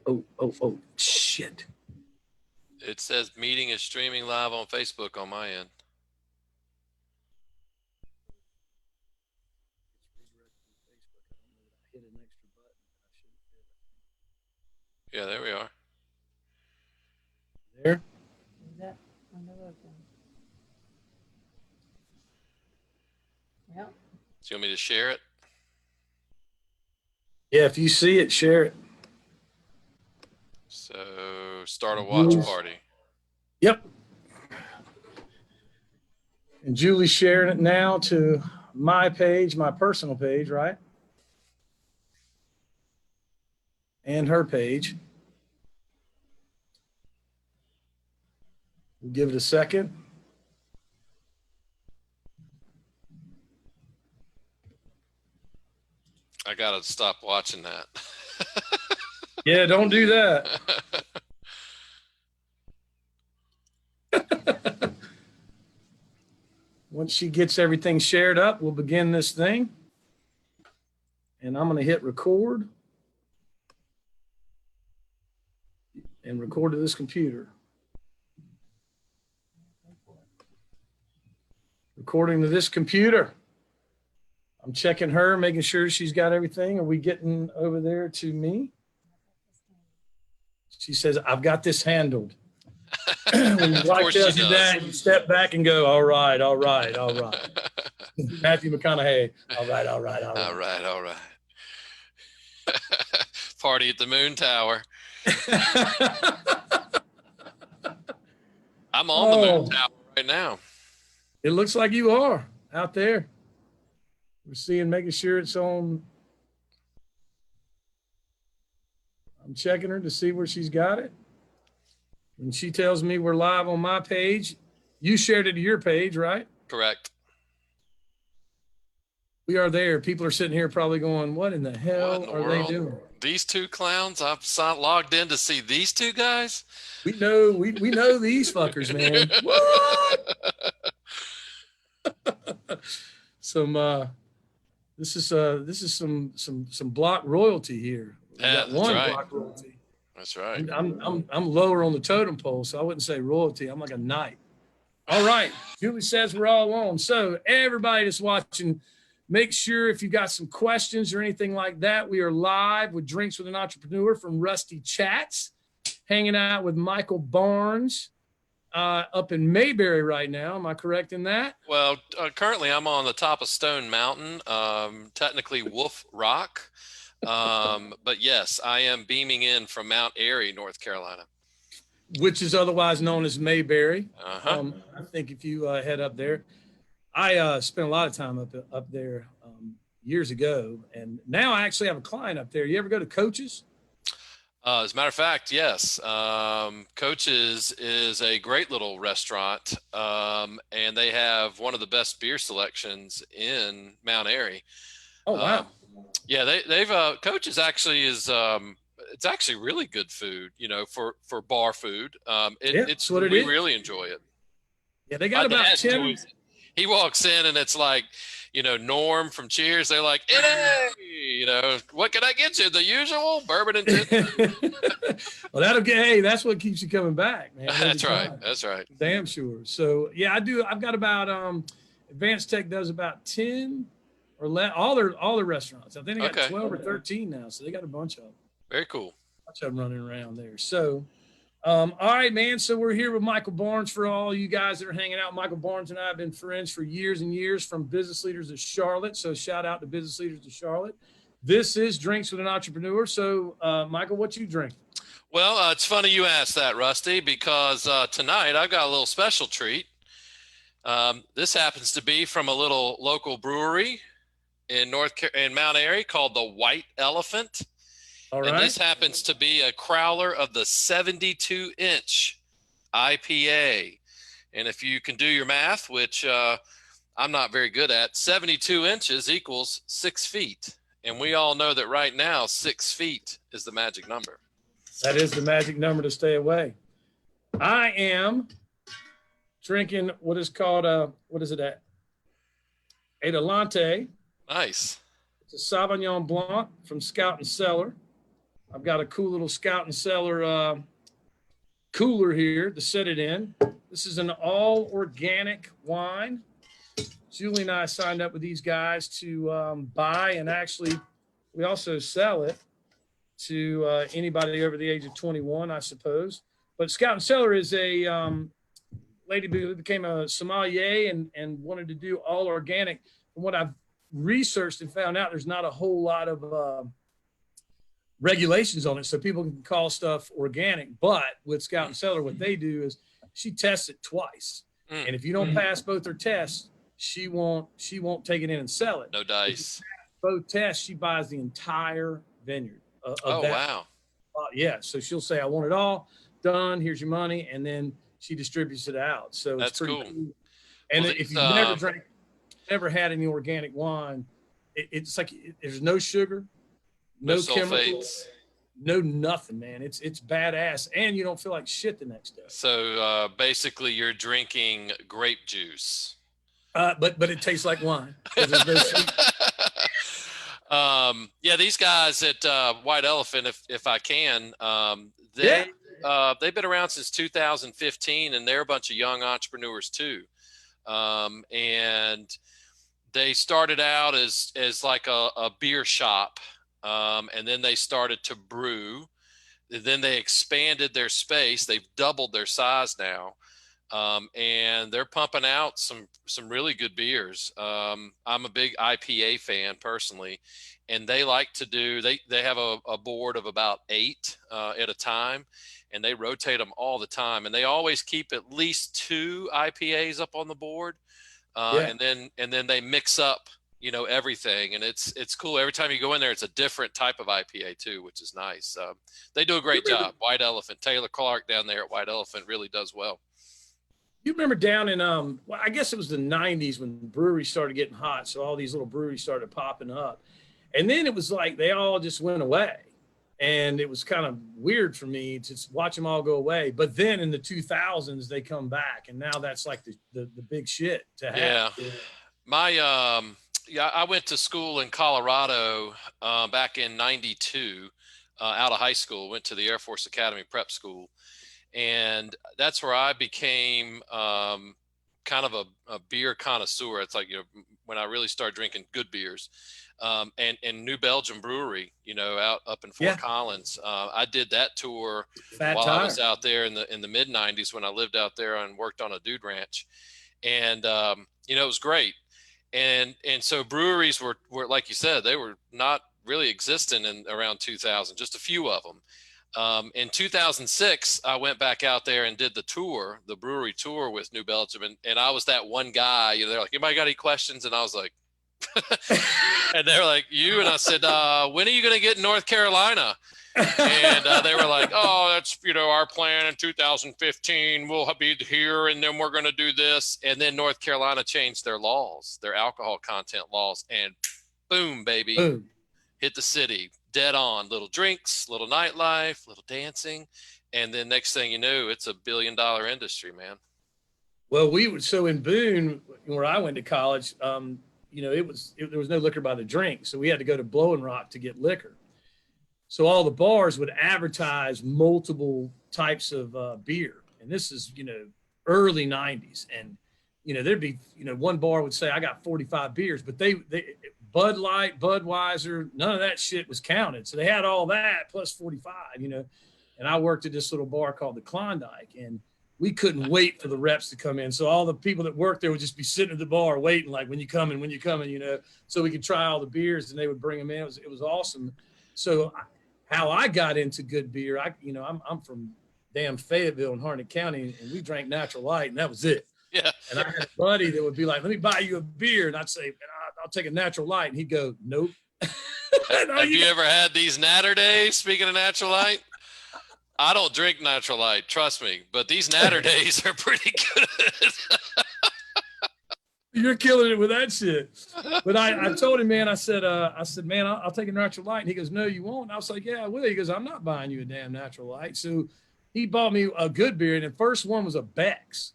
Oh, shit. It says meeting is streaming live on Facebook on my end. Yeah, there we are. There. Is that window open? Yep. Do you want me to share it? Yeah, if you see it, share it. So start a watch party. Yep. And Julie's sharing it now to my page, my personal page, right? And her page. We'll give it a second. I gotta stop watching that. Yeah, don't do that. Once she gets everything shared up, we'll begin this thing. And I'm going to hit record and record to this computer. Recording to this computer. I'm checking her, making sure she's got everything. Are we getting over there to me? She says, I've got this handled. When your wife tells you that, you step back and go, all right. Matthew McConaughey, all right. All right. Party at the Moon Tower. I'm on the Moon Tower right now. It looks like you are out there. We're making sure it's on. I'm checking her to see where she's got it. When she tells me we're live on my page, you shared it to your page, right? Correct. We are there. People are sitting here probably going, what in the hell are they doing? These two clowns? I've logged in to see these two guys? We know these fuckers, man. What? This is some block royalty here. Yeah, that's right. Block royalty. That's right. I'm lower on the totem pole, so I wouldn't say royalty. I'm like a knight. All right. Julie says we're all on. So everybody that's watching, make sure if you got some questions or anything like that, we are live with Drinks with an Entrepreneur from Rusty Chats, hanging out with Michael Barnes up in Mayberry right now. Am I correct in that? Well, currently I'm on the top of Stone Mountain, technically Wolf Rock. But yes, I am beaming in from Mount Airy, North Carolina, which is otherwise known as Mayberry. I think if you head up there, I spent a lot of time up there years ago, and now I actually have a client up there. You ever go to Coach's? As a matter of fact, yes. Coach's is a great little restaurant, and they have one of the best beer selections in Mount Airy. Oh, wow. Yeah, they've Coach's actually is it's actually really good food, for bar food. It's what we really enjoy it. Yeah, they got about 10. He walks in and it's like, Norm from Cheers. They're like, what can I get you? The usual bourbon and ginger. Well, that's what keeps you coming back, man. That's right. That's right. Damn sure. So yeah, I've got about Advanced Tech does about 10 or less, all their restaurants. I think they got 12 or 13 now, so they got a bunch of them. Very cool. A bunch of them running around there. So, all right, man. So we're here with Michael Barnes for all you guys that are hanging out. Michael Barnes and I have been friends for years and years from Business Leaders of Charlotte. So shout out to Business Leaders of Charlotte. This is Drinks with an Entrepreneur. So, Michael, what you drink? Well, it's funny you asked that, Rusty, because tonight I've got a little special treat. This happens to be from a little local brewery in Mount Airy called the White Elephant. All right. And this happens to be a crowler of the 72-inch IPA. And if you can do your math, which I'm not very good at, 72 inches equals 6 feet. And we all know that right now, 6 feet is the magic number. That is the magic number to stay away. I am drinking what is called Adelante. Nice. It's a Sauvignon Blanc from Scout and Cellar. I've got a cool little Scout and Cellar cooler here to set it in. This is an all organic wine. Julie and I signed up with these guys to buy, and actually we also sell it to anybody over the age of 21, I suppose. But Scout and Cellar is a lady who became a sommelier and wanted to do all organic. From what I've researched and found out, there's not a whole lot of regulations on it, so people can call stuff organic. But with Scout and Cellar, what they do is she tests it twice, and if you don't pass both her tests, she won't take it in and sell it. No dice. Both tests, she buys the entire vineyard. Oh, wow. Yeah, so she'll say, "I want it all done. Here's your money," and then she distributes it out. So That's it's pretty cool. And Well, if you've never had any organic wine, it's like there's no sugar, no chemicals, no nothing, man. It's badass, and you don't feel like shit the next day. So basically, you're drinking grape juice. But it tastes like wine. It's very sweet. Yeah, these guys at White Elephant, if I can, they've been around since 2015, and they're a bunch of young entrepreneurs too. And they started out as like a beer shop, and then they started to brew. Then they expanded their space. They've doubled their size now. And they're pumping out some really good beers. I'm a big IPA fan personally, and they like to do, they have a board of about 8 at a time, and they rotate them all the time. And they always keep at least 2 IPAs up on the board. And then they mix up, everything. And it's cool. Every time you go in there, it's a different type of IPA too, which is nice. They do a great job. White Elephant, Taylor Clark down there at White Elephant really does well. You remember down in well, I guess it was the 90s when breweries started getting hot, so all these little breweries started popping up, and then it was like they all just went away, and it was kind of weird for me to watch them all go away. But then in the 2000s they come back, and now that's like the big shit to have. I went to school in Colorado back in '92 out of high school. Went to the Air Force Academy prep school. And that's where I became kind of a beer connoisseur. It's like, when I really started drinking good beers. And New Belgium Brewery, out up in Fort Collins. I did that tour I was out there in the mid 90s when I lived out there and worked on a dude ranch. And, it was great. And so breweries were, like you said, they were not really existing in around 2000, just a few of them. In 2006, I went back out there and did the brewery tour with New Belgium. And I was that one guy, they're like, anybody got any questions? And I was like, and they're like, you? And I said, when are you going to get in North Carolina? And they were like, oh, that's, our plan in 2015, we'll be here. And then we're going to do this. And then North Carolina changed their laws, their alcohol content laws, and boom, baby, boom. Hit the city. Dead on. Little drinks, little nightlife, little dancing, and then next thing you know, it's $1 billion industry, man. Well, so in Boone, where I went to college, there was no liquor by the drink, so we had to go to Blowing Rock to get liquor. So all the bars would advertise multiple types of beer, and this is early '90s, and there'd be one bar would say I got 45 beers, but they Bud Light, Budweiser, none of that shit was counted. So they had all that plus 45, and I worked at this little bar called the Klondike, and we couldn't wait for the reps to come in. So all the people that worked there would just be sitting at the bar waiting, like, when you coming, so we could try all the beers, and they would bring them in. It was awesome. So how I got into good beer, I'm from damn Fayetteville in Harnett County, and we drank Natural Light, and that was it. Yeah. And I had a buddy that would be like, let me buy you a beer. And I'd say, I'll take a Natural Light. And he'd go, nope. Have you ever had these Natter Days? Speaking of Natural Light, I don't drink Natural Light, trust me, but these Natter Days are pretty good. You're killing it with that shit. But I told him, man, I said, man, I'll take a Natural Light. And he goes, no, you won't. And I was like, yeah, I will. He goes, I'm not buying you a damn Natural Light. So he bought me a good beer. And the first one was a Beck's.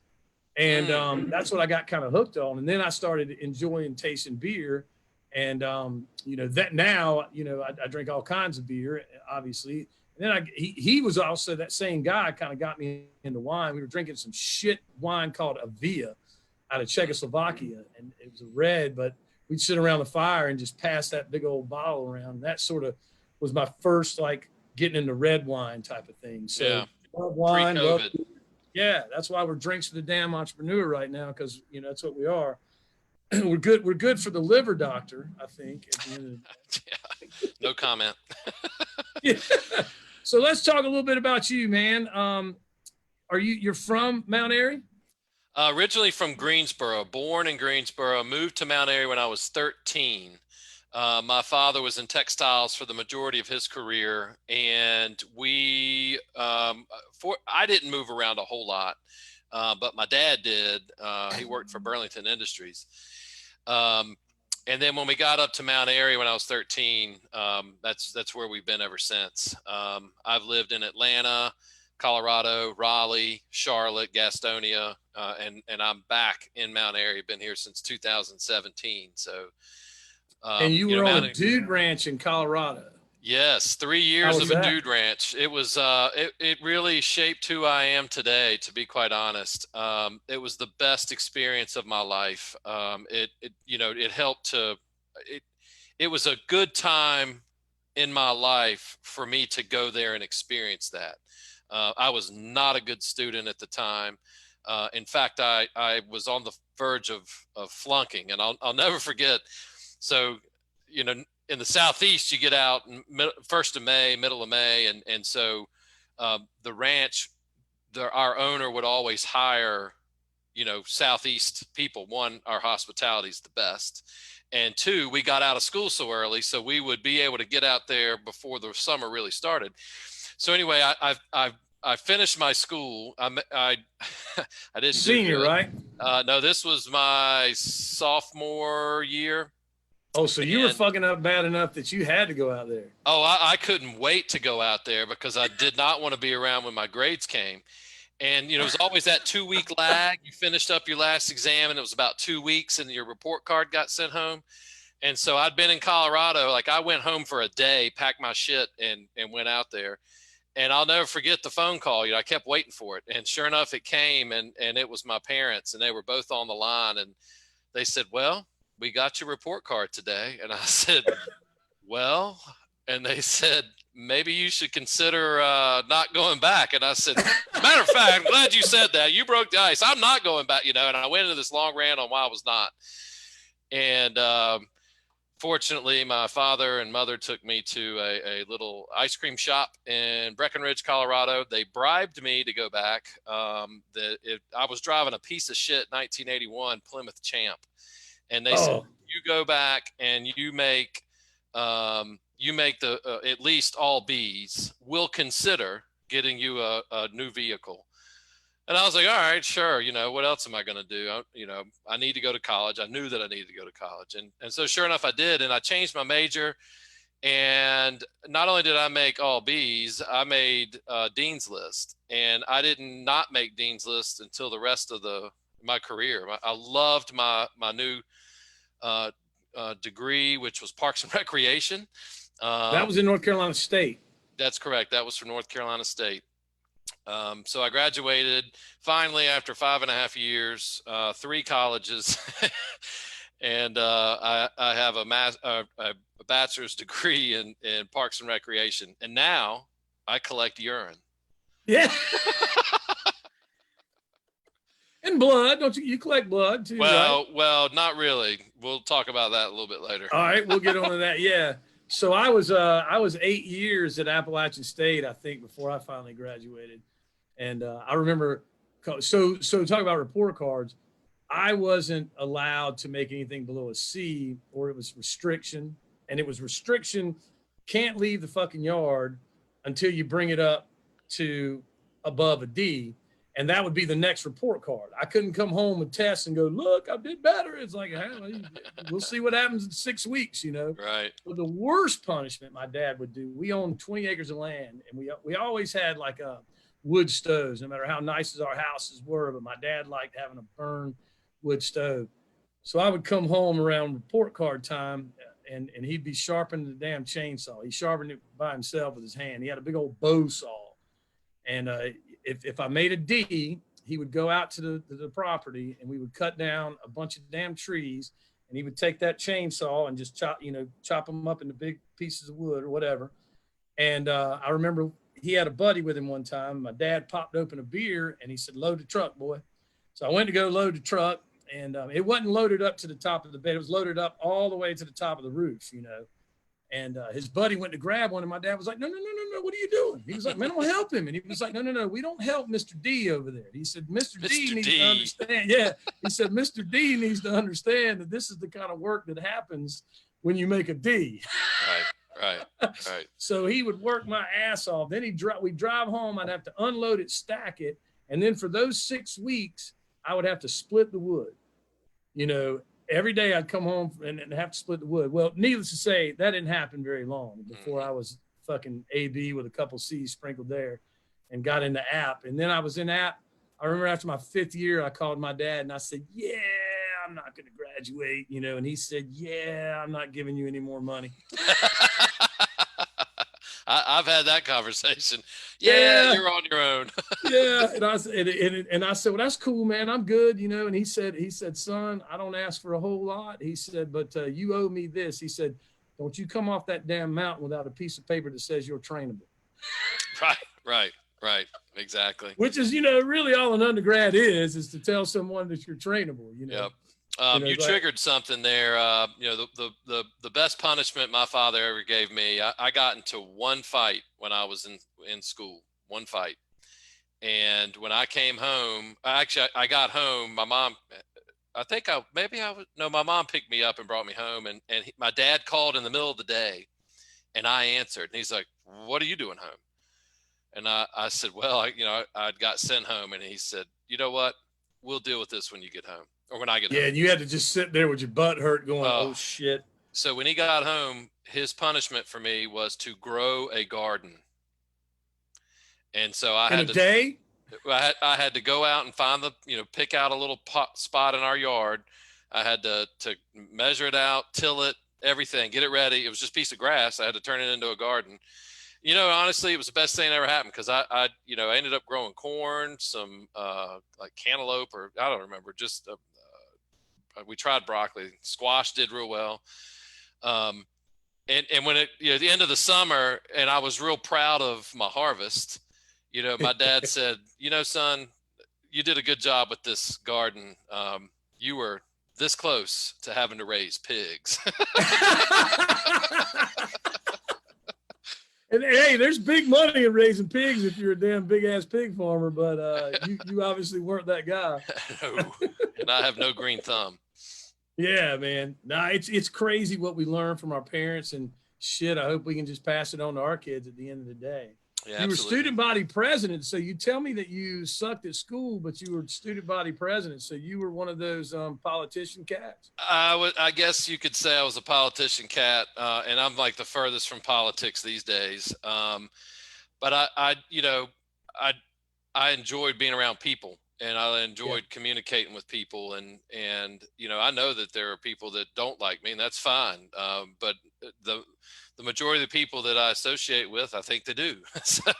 And that's what I got kind of hooked on. And then I started enjoying tasting beer. And, you know, that now, you know, I drink all kinds of beer, obviously. And then he was also that same guy kind of got me into wine. We were drinking some shit wine called Avia out of Czechoslovakia. And it was a red, but we'd sit around the fire and just pass that big old bottle around. And that sort of was my first, like, getting into red wine type of thing. So Yeah. love wine. Pre-COVID. Yeah, that's why we're Drinks for the Damn Entrepreneur right now, because, you know, that's what we are. We're good for the liver doctor, I think. At the end of the day. Yeah. No comment. Yeah. So let's talk a little bit about you, man. You're from Mount Airy? Originally from Greensboro, born in Greensboro, moved to Mount Airy when I was 13. My father was in textiles for the majority of his career, and I didn't move around a whole lot, but my dad did. He worked for Burlington Industries. And then when we got up to Mount Airy when I was 13, that's where we've been ever since. I've lived in Atlanta, Colorado, Raleigh, Charlotte, Gastonia, and I'm back in Mount Airy. Been here since 2017. So, And you were on a Mount dude ranch in Colorado. Yes, 3 years was of a that? dude ranch. It was it really shaped who I am today, to be quite honest. It was the best experience of my life. It helped to it was a good time in my life for me to go there and experience that. I was not a good student at the time. In fact, I was on the verge of flunking, and I'll never forget. So, you know, in the Southeast, you get out first of May, middle of May. And so the ranch, our owner would always hire, you know, Southeast people. One, our hospitality is the best. And two, we got out of school so early, so we would be able to get out there before the summer really started. So anyway, I finished my school. I didn't Senior, do good. right? No, this was my sophomore year. Oh, so you were fucking up bad enough that you had to go out there. Oh, I couldn't wait to go out there because I did not want to be around when my grades came. And, you know, it was always that 2-week lag. You finished up your last exam and it was about 2 weeks and your report card got sent home. And so I'd been in Colorado. Like, I went home for a day, packed my shit and went out there. And I'll never forget the phone call. You know, I kept waiting for it. And sure enough, it came, and it was my parents, and they were both on the line. And they said, "Well, we got your report card today." And I said, "Well," and they said, "Maybe you should consider not going back." And I said, "Matter of fact, I'm glad you said that. You broke the ice. I'm not going back," you know. And I went into this long rant on why I was not. And fortunately, my father and mother took me to a little ice cream shop in Breckenridge, Colorado. They bribed me to go back. I was driving a piece of shit 1981 Plymouth Champ. And they said, "You go back and you make the at least all B's. We'll consider getting you a new vehicle." And I was like, "All right, sure. You know, what else am I going to do? I need to go to college." I knew that I needed to go to college. And so sure enough, I did. And I changed my major. And not only did I make all B's, I made Dean's List. And I did not make Dean's List until the rest of my career. I loved my new degree, which was Parks and Recreation. That was in North Carolina State. That's correct. That was from North Carolina State. So I graduated finally after 5.5 years, 3 colleges, and I have a bachelor's degree in Parks and Recreation. And now I collect urine. Yeah. And blood. Don't you collect blood too? Well, right? well, not really. We'll talk about that a little bit later. All right, we'll get on to that. Yeah. So I was 8 years at Appalachian State, I think, before I finally graduated. And I remember, so talk about report cards. I wasn't allowed to make anything below a C, or it was restriction. And it was restriction, can't leave the fucking yard until you bring it up to above a D. And that would be the next report card. I couldn't come home with tests and go, "Look, I did better." It's like, hey, we'll see what happens in 6 weeks, you know? Right. But the worst punishment my dad would do, we owned 20 acres of land, and we always had like wood stoves, no matter how nice as our houses were. But my dad liked having a burn wood stove. So I would come home around report card time, and he'd be sharpening the damn chainsaw. He sharpened it by himself with his hand. He had a big old bow saw. And if I made a D, he would go out to the property, and we would cut down a bunch of damn trees, and he would take that chainsaw and just chop them up into big pieces of wood or whatever. And I remember he had a buddy with him one time. My dad popped open a beer, and he said, "Load the truck, boy." So I went to go load the truck, and it wasn't loaded up to the top of the bed. It was loaded up all the way to the top of the roof, And his buddy went to grab one, and my dad was like, "No, what are you doing?" He was like, "Man, I'm gonna help him." And he was like, No, we don't help Mr. D over there. He said, Mr. D needs to understand. Yeah, he said, Mr. D needs to understand that this is the kind of work that happens when you make a D. Right. So he would work my ass off. Then we'd drive home. I'd have to unload it, stack it, and then for those 6 weeks, I would have to split the wood. Every day I'd come home and have to split the wood. Well, needless to say, that didn't happen very long before I was fucking AB with a couple C's sprinkled there and got into app. And then I was in app. I remember after my 5th year, I called my dad and I said, "Yeah, I'm not going to graduate," and he said, "Yeah, I'm not giving you any more money." I've had that conversation. Yeah, you're on your own. Yeah, and I said, "Well, that's cool, man. I'm good," And he said, "Son, I don't ask for a whole lot." He said, "But you owe me this." He said, "Don't you come off that damn mountain without a piece of paper that says you're trainable." Right. Exactly. Which is, really all an undergrad is to tell someone that you're trainable. Yep. You triggered something there. The best punishment my father ever gave me, I got into one fight when I was in school, one fight. And when I came home, I got home, my mom, my mom picked me up and brought me home, and my dad called in the middle of the day, and I answered, and he's like, "What are you doing home?" And I said, "Well, I'd got sent home." And he said, "You know what? We'll deal with this when you get home." Or when I get home. Yeah, and you had to just sit there with your butt hurt going, "Oh, shit." So when he got home, his punishment for me was to grow a garden. And so I had to go out and find pick out a little spot in our yard. I had to measure it out, till it, everything, get it ready. It was just a piece of grass. I had to turn it into a garden. Honestly, it was the best thing that ever happened, because I ended up growing corn, some like cantaloupe, or I don't remember, just we tried broccoli, squash did real well. And when at the end of the summer, and I was real proud of my harvest, my dad said, "Son, you did a good job with this garden. You were this close to having to raise pigs." And hey, there's big money in raising pigs if you're a damn big ass pig farmer, but you obviously weren't that guy. No, and I have no green thumb. Yeah, man. Nah, it's crazy what we learn from our parents, and shit, I hope we can just pass it on to our kids at the end of the day. Yeah, you were absolutely. student body president, so you tell me that you sucked at school, but you were student body president, so you were one of those politician cats. I guess you could say I was a politician cat, and I'm like the furthest from politics these days. But I enjoyed being around people, and I enjoyed communicating with people, and I know that there are people that don't like me, and that's fine. But the majority of the people that I associate with, I think they do. So,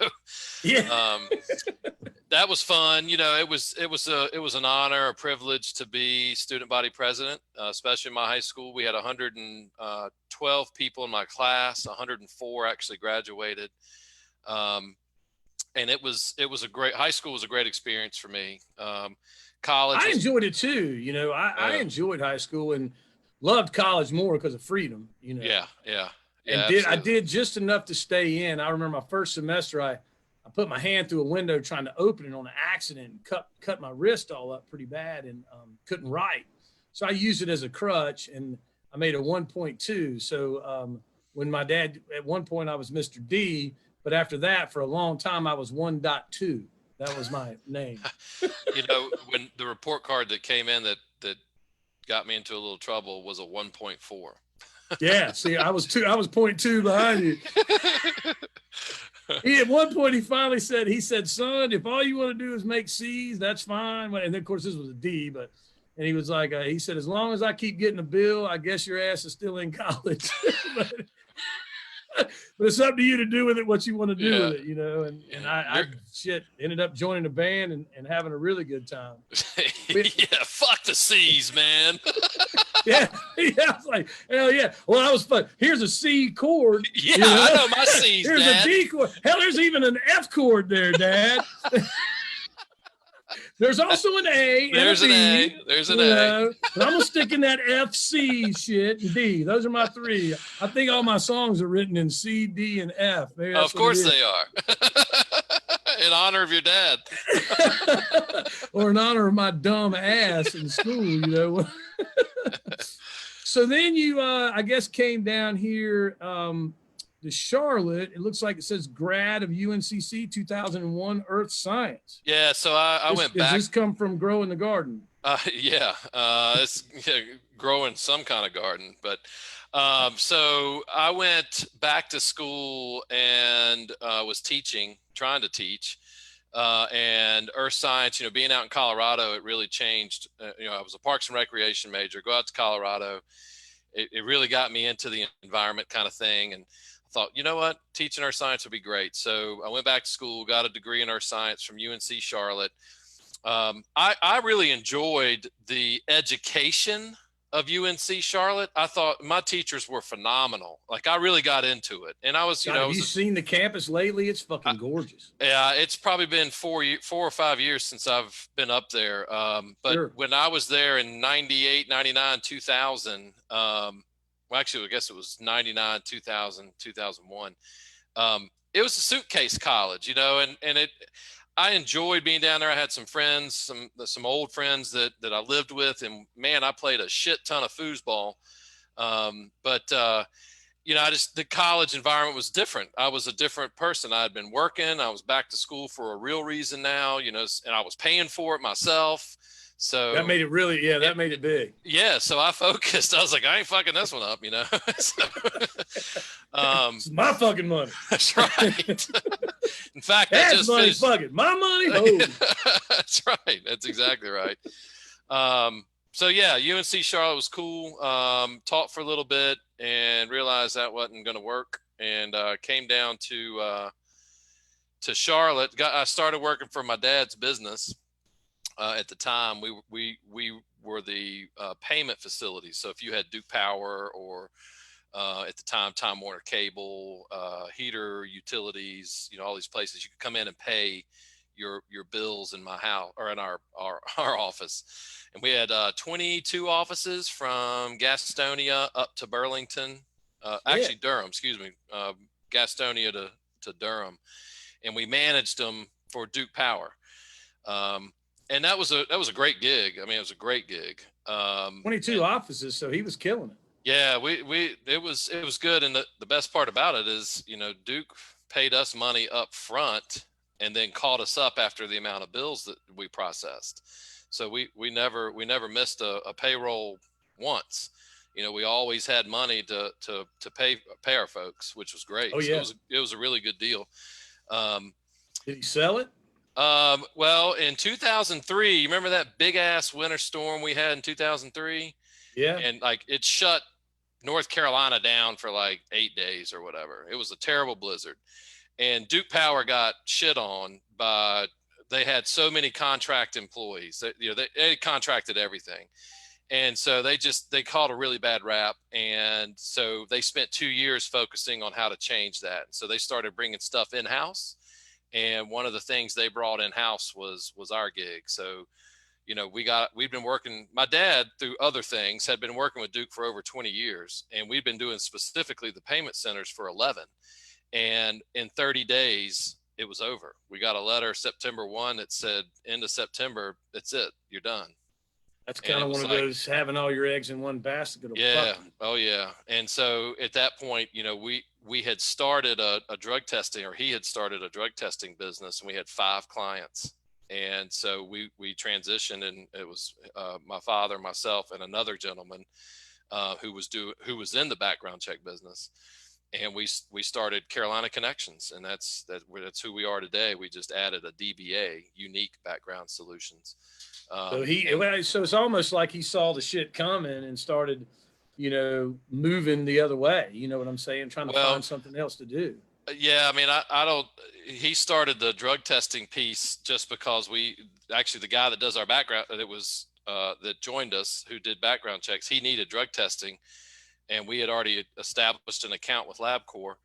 that was fun. It was an honor, a privilege to be student body president, especially in my high school. We had 112 people in my class, 104 actually graduated. And it was a great, high school was a great experience for me. College, I enjoyed it too. I enjoyed high school and loved college more because of freedom. Yeah. And I did just enough to stay in. I remember my first semester, I put my hand through a window trying to open it on an accident and cut my wrist all up pretty bad, and couldn't write. So I used it as a crutch, and I made a 1.2. So when my dad, at one point I was Mr. D, but after that, for a long time, I was 1.2. That was my name. When the report card that came in that got me into a little trouble was a 1.4. Yeah, see, I was 0.2 behind you. At one point, he finally said, "Son, if all you want to do is make C's, that's fine." And then, of course, this was a D, but And he was like, he said, as long as I keep getting a bill, I guess your ass is still in college. but, but it's up to you to do with it what you want to do with it, you know. And I ended up joining a band and having a really good time. Yeah, fuck the C's, man. Yeah, I was like, hell yeah. Well, that was fun. Here's a C chord. Yeah, I know my C's, Here's Dad. a D chord. Hell, there's even an F chord there, Dad. There's also an A. There's and an B, A. There's an A. But I'm gonna stick in that F, C shit, and D. Those are my three. I think all my songs are written in C, D, and F. Maybe that's Of course they are. In honor of your dad. Or in honor of my dumb ass in school, you know. So then you, I guess, came down here to Charlotte. It looks like it says grad of UNCC 2001 Earth Science. Yeah, so I went back. Does this come from growing the garden? It's growing some kind of garden. But so I went back to school and was trying to teach. And Earth Science, being out in Colorado, it really changed. I was a Parks and Recreation major, go out to Colorado. It really got me into the environment kind of thing. And I thought, you know what, teaching Earth Science would be great. So I went back to school, got a degree in Earth Science from UNC Charlotte. I really enjoyed the education of UNC Charlotte. I thought my teachers were phenomenal. Like, I really got into it. And I was, have you seen the campus lately? It's fucking gorgeous. Yeah, it's probably been 4 or 5 years since I've been up there. But Sure. When I was there in 98, 99, 2000, well, actually, I guess it was 99, 2000, 2001. It was a suitcase college, and I enjoyed being down there. I had some friends, some old friends that I lived with, and man, I played a shit ton of foosball. The college environment was different. I was a different person. I had been working. I was back to school for a real reason now, and I was paying for it myself. So that made it really, that made it big. Yeah. So I focused. I was like, I ain't fucking this one up, So, it's my fucking money. That's right. In fact, that's money. Fucking my money. Oh. That's right. That's exactly right. So yeah, UNC Charlotte was cool. Taught for a little bit and realized that wasn't going to work, and came down to Charlotte. I started working for my dad's business. At the time, we were the payment facility. So if you had Duke Power or at the time Time Warner Cable, heater, utilities, all these places, you could come in and pay your bills in my house or in our office. And we had 22 offices from Gastonia up to Burlington, actually Durham, excuse me, Gastonia to Durham. And we managed them for Duke Power. And that was a great gig. I mean, it was a great gig. 22 offices, so he was killing it. Yeah, it was good. And the best part about it is, Duke paid us money up front and then caught us up after the amount of bills that we processed. So we never missed a payroll once. We always had money to pay our folks, which was great. Oh yeah. So it was a really good deal. Did he sell it? Well, in 2003, you remember that big ass winter storm we had in 2003? Yeah. And like it shut North Carolina down for like 8 days or whatever. It was a terrible blizzard. And Duke Power got shit on by, they had so many contract employees that, they contracted everything. And so they caught a really bad rap. And so they spent 2 years focusing on how to change that. So they started bringing stuff in-house. And one of the things they brought in-house was our gig. So, we've been working, my dad through other things had been working with Duke for over 20 years. And we've been doing specifically the payment centers for 11. And in 30 days, it was over. We got a letter September 1 that said, end of September, that's it, you're done. That's kind of one of those having all your eggs in one basket. Yeah. Oh yeah. And so at that point, we had started a drug testing, or he had started a drug testing business, and we had 5 clients. And so we transitioned, and it was my father, myself, and another gentleman who was in the background check business. and we started Carolina Connections, and that's who we are today. We just added a DBA, Unique Background Solutions. So it's almost like he saw the shit coming and started, moving the other way. You know what I'm saying? Trying to find something else to do. Yeah, I mean, I don't. He started the drug testing piece just because the guy that does our background, that joined us, who did background checks, he needed drug testing, and we had already established an account with LabCorp,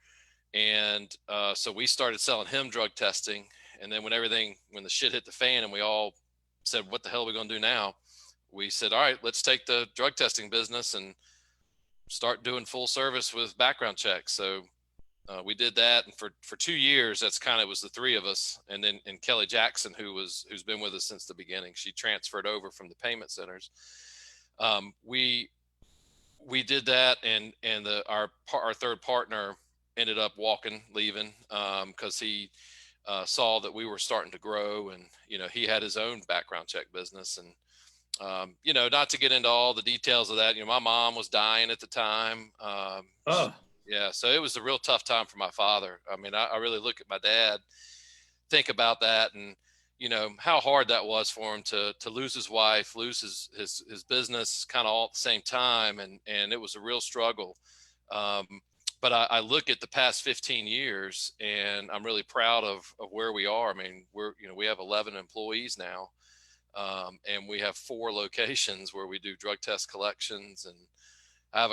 and so we started selling him drug testing. And then when the shit hit the fan, and we all said, "What the hell are we going to do now?" We said, "All right, let's take the drug testing business and start doing full service with background checks." So we did that, and for 2 years, it was the three of us, and Kelly Jackson, who's been with us since the beginning. She transferred over from the payment centers. We did that, and our third partner ended up leaving because he saw that we were starting to grow, and he had his own background check business, and not to get into all the details of that. My mom was dying at the time. Yeah, so it was a real tough time for my father. I mean, I really look at my dad, think about that, and how hard that was for him to lose his wife, lose his business, kind of all at the same time, and it was a real struggle. But I look at the past 15 years, and I'm really proud of where we are. I mean, we have 11 employees now, and we have 4 locations where we do drug test collections, and I have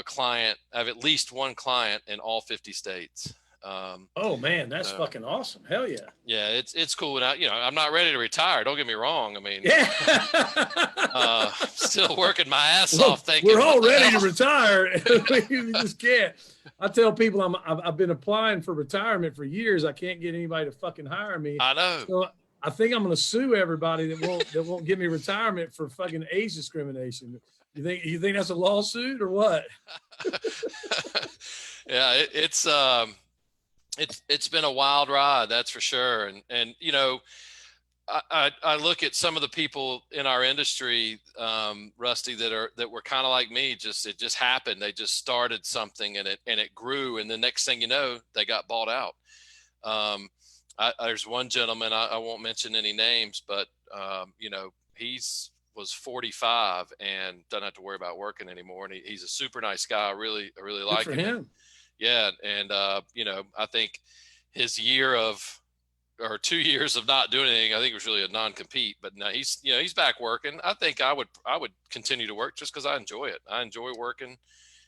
at least one client in all 50 states. Oh man, that's fucking awesome. Hell yeah. Yeah. It's cool. And I'm not ready to retire. Don't get me wrong. I mean, still working my ass off. We're all ready to retire. We just can't. I tell people I've been applying for retirement for years. I can't get anybody to fucking hire me. I know. So I think I'm going to sue everybody that won't give me retirement for fucking age discrimination. You think that's a lawsuit or what? Yeah, it's been a wild ride, that's for sure. And I look at some of the people in our industry, Rusty, that were kind of like me. It just happened. They just started something and it grew, and the next thing you know, they got bought out. There's one gentleman, I won't mention any names, but he was 45 and doesn't have to worry about working anymore. And he's a super nice guy. I really like him. Yeah. And, I think his 2 years of not doing anything, I think it was really a non-compete, but now he's back working. I think I would continue to work just because I enjoy it. I enjoy working.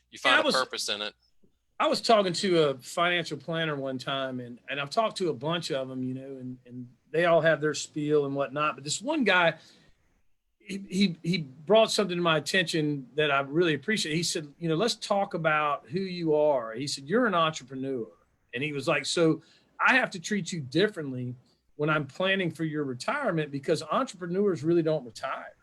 You find a purpose in it. I was talking to a financial planner one time, and I've talked to a bunch of them, and they all have their spiel and whatnot. But this one guy, he brought something to my attention that I really appreciate. He said, let's talk about who you are. He said, you're an entrepreneur. And he was like, so I have to treat you differently when I'm planning for your retirement, because entrepreneurs really don't retire.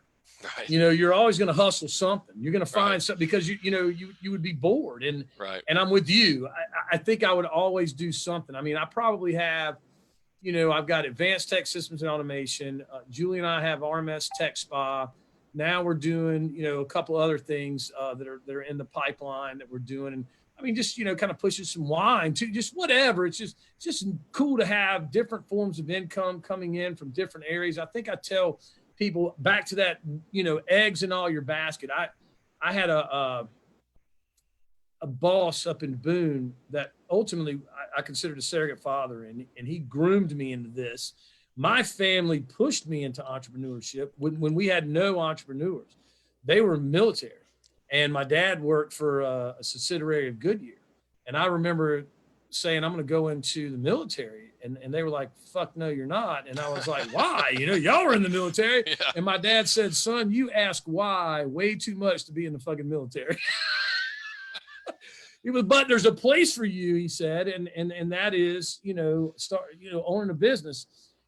Right. You're always going to hustle something. You're going to find something, because you would be bored. And I'm with you. I think I would always do something. I mean, I probably have, I've got Advanced Tech Systems and Automation. Julie and I have RMS Tech Spa. Now we're doing, a couple other things that are in the pipeline that we're doing. And I mean, just, kind of pushing some wine to just whatever. It's just cool to have different forms of income coming in from different areas. I think I tell people, back to that, eggs in all your basket. I had a boss up in Boone that ultimately I considered a surrogate father, and he groomed me into this. My family pushed me into entrepreneurship when we had no entrepreneurs. They were military, and my dad worked for a subsidiary of Goodyear. And I remember saying, I'm going to go into the military. And they were like, fuck no, you're not. And I was like, why? Y'all were in the military. Yeah. And my dad said, son, you ask why way too much to be in the fucking military. He was, but there's a place for you, he said. And that is, owning a business.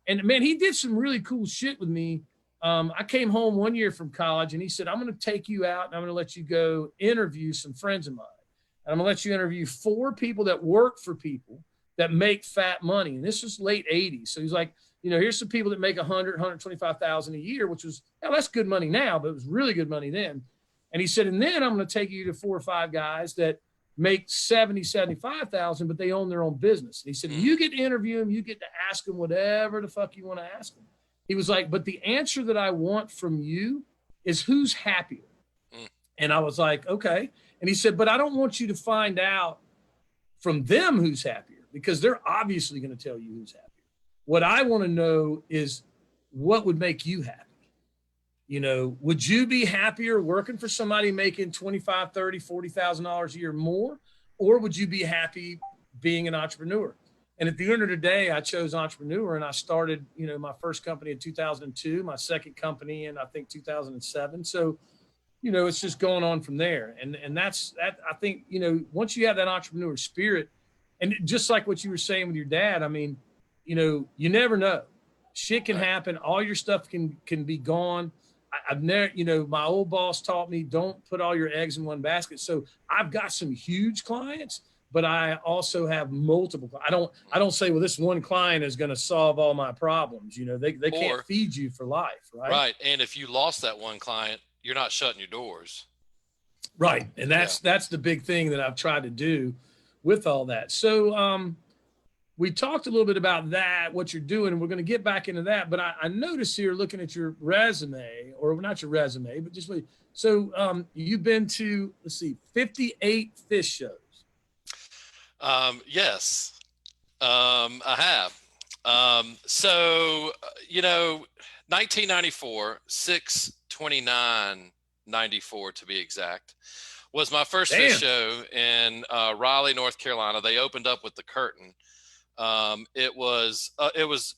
And man, he did some really cool shit with me. I came home one year from college, and he said, I'm going to take you out and I'm going to let you go interview some friends of mine. And I'm going to let you interview 4 people that work for people that make fat money. And this was late 80s. So he's like, here's some people that make 125,000 a year, which was, that's good money now, but it was really good money then. And he said, and then I'm going to take you to 4 or 5 guys that make 70, 75,000, but they own their own business. And he said, you get to interview them, you get to ask them whatever the fuck you want to ask them. He was like, but the answer that I want from you is who's happier. And I was like, okay. And he said, but I don't want you to find out from them who's happier, because they're obviously going to tell you who's happier. What I want to know is what would make you happy. You know, would you be happier working for somebody making $25,000, $30,000, $40,000 a year more? Or would you be happy being an entrepreneur? And at the end of the day, I chose entrepreneur, and I started, you know, my first company in 2002, my second company in, I think, 2007. So, you know, it's just going on from there. And that's that. I think, you know, once you have that entrepreneur spirit, and just like what you were saying with your dad, I mean, you know, you never know. Shit can happen. All your stuff can be gone. I've never, you know, my old boss taught me, don't put all your eggs in one basket. So I've got some huge clients, but I also have multiple. I don't say, well, this one client is going to solve all my problems. You know, they can't feed you for life. Right. Right. And if you lost that one client, you're not shutting your doors. Right. And that's the big thing that I've tried to do with all that. So, we talked a little bit about that, what you're doing, and we're going to get back into that. But I noticed here, looking at your resume, or not your resume, but just so you've been to, let's see, 58 Phish shows. Yes, I have. So, you know, 1994, 6/29/94 to be exact, was my first Phish show in Raleigh, North Carolina. They opened up with The Curtain. It was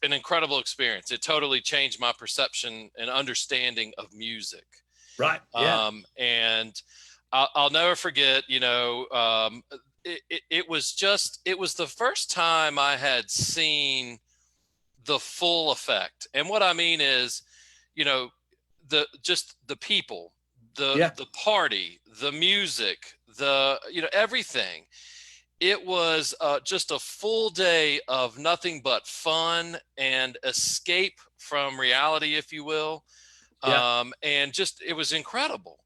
an incredible experience. It totally changed my perception and understanding of music. Right. Yeah. And I'll never forget, you know, it was the first time I had seen the full effect. And what I mean is, you know, the people, the party, the music, you know, everything. It was just a full day of nothing but fun and escape from reality, if you will. And just, it was incredible.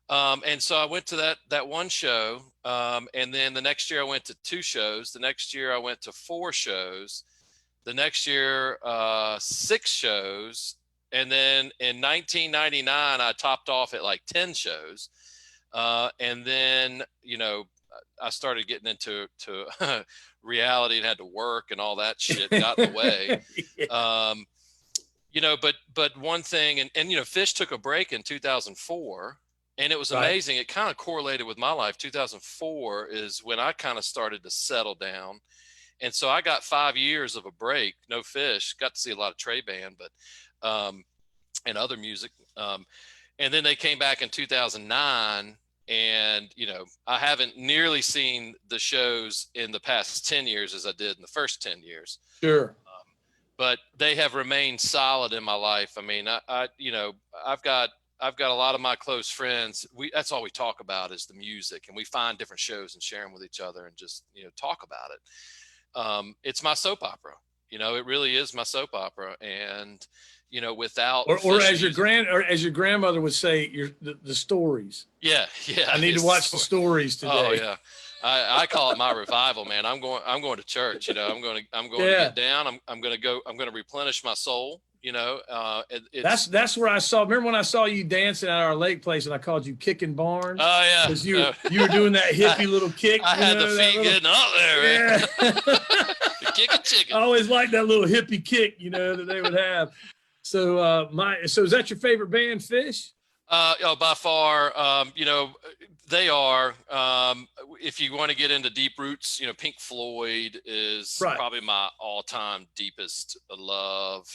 And so I went to that one show. And then the next year I went to 2 shows. The next year I went to 4 shows. The next year, 6 shows. And then in 1999, I topped off at like 10 shows. And then, you know, I started getting into reality and had to work and all that shit got in the way. You know, but one thing, and, you know, Phish took a break in 2004, and it was amazing. It kind of correlated with my life. 2004 is when I kind of started to settle down. And so I got 5 years of a break, no Phish, got to see a lot of Trey Band, but, and other music. And then they came back in 2009. And, you know, I haven't nearly seen the shows in the past 10 years as I did in the first 10 years. Sure. But they have remained solid in my life. I mean, I you know, I've got a lot of my close friends. That's all we talk about is the music, and we find different shows and share them with each other and just, you know, talk about it. It's my soap opera. You know, it really is my soap opera. And, you know, without or as your grandmother would say, the stories. Yeah. I need to watch the stories today. Oh yeah, I call it my revival, man. I'm going to church. You know, I'm going to get down. I'm going to replenish my soul. You know, that's where I saw. Remember when I saw you dancing at our lake place, and I called you Kicking Barnes? Oh yeah, because you were doing that hippie little kick. I had the feet getting up there. Man. Yeah. Kicking chicken. I always liked that little hippie kick, you know, that they would have. So so is that your favorite band, Phish? By far, you know, they are. If you want to get into deep roots, you know, Pink Floyd is probably my all-time deepest love.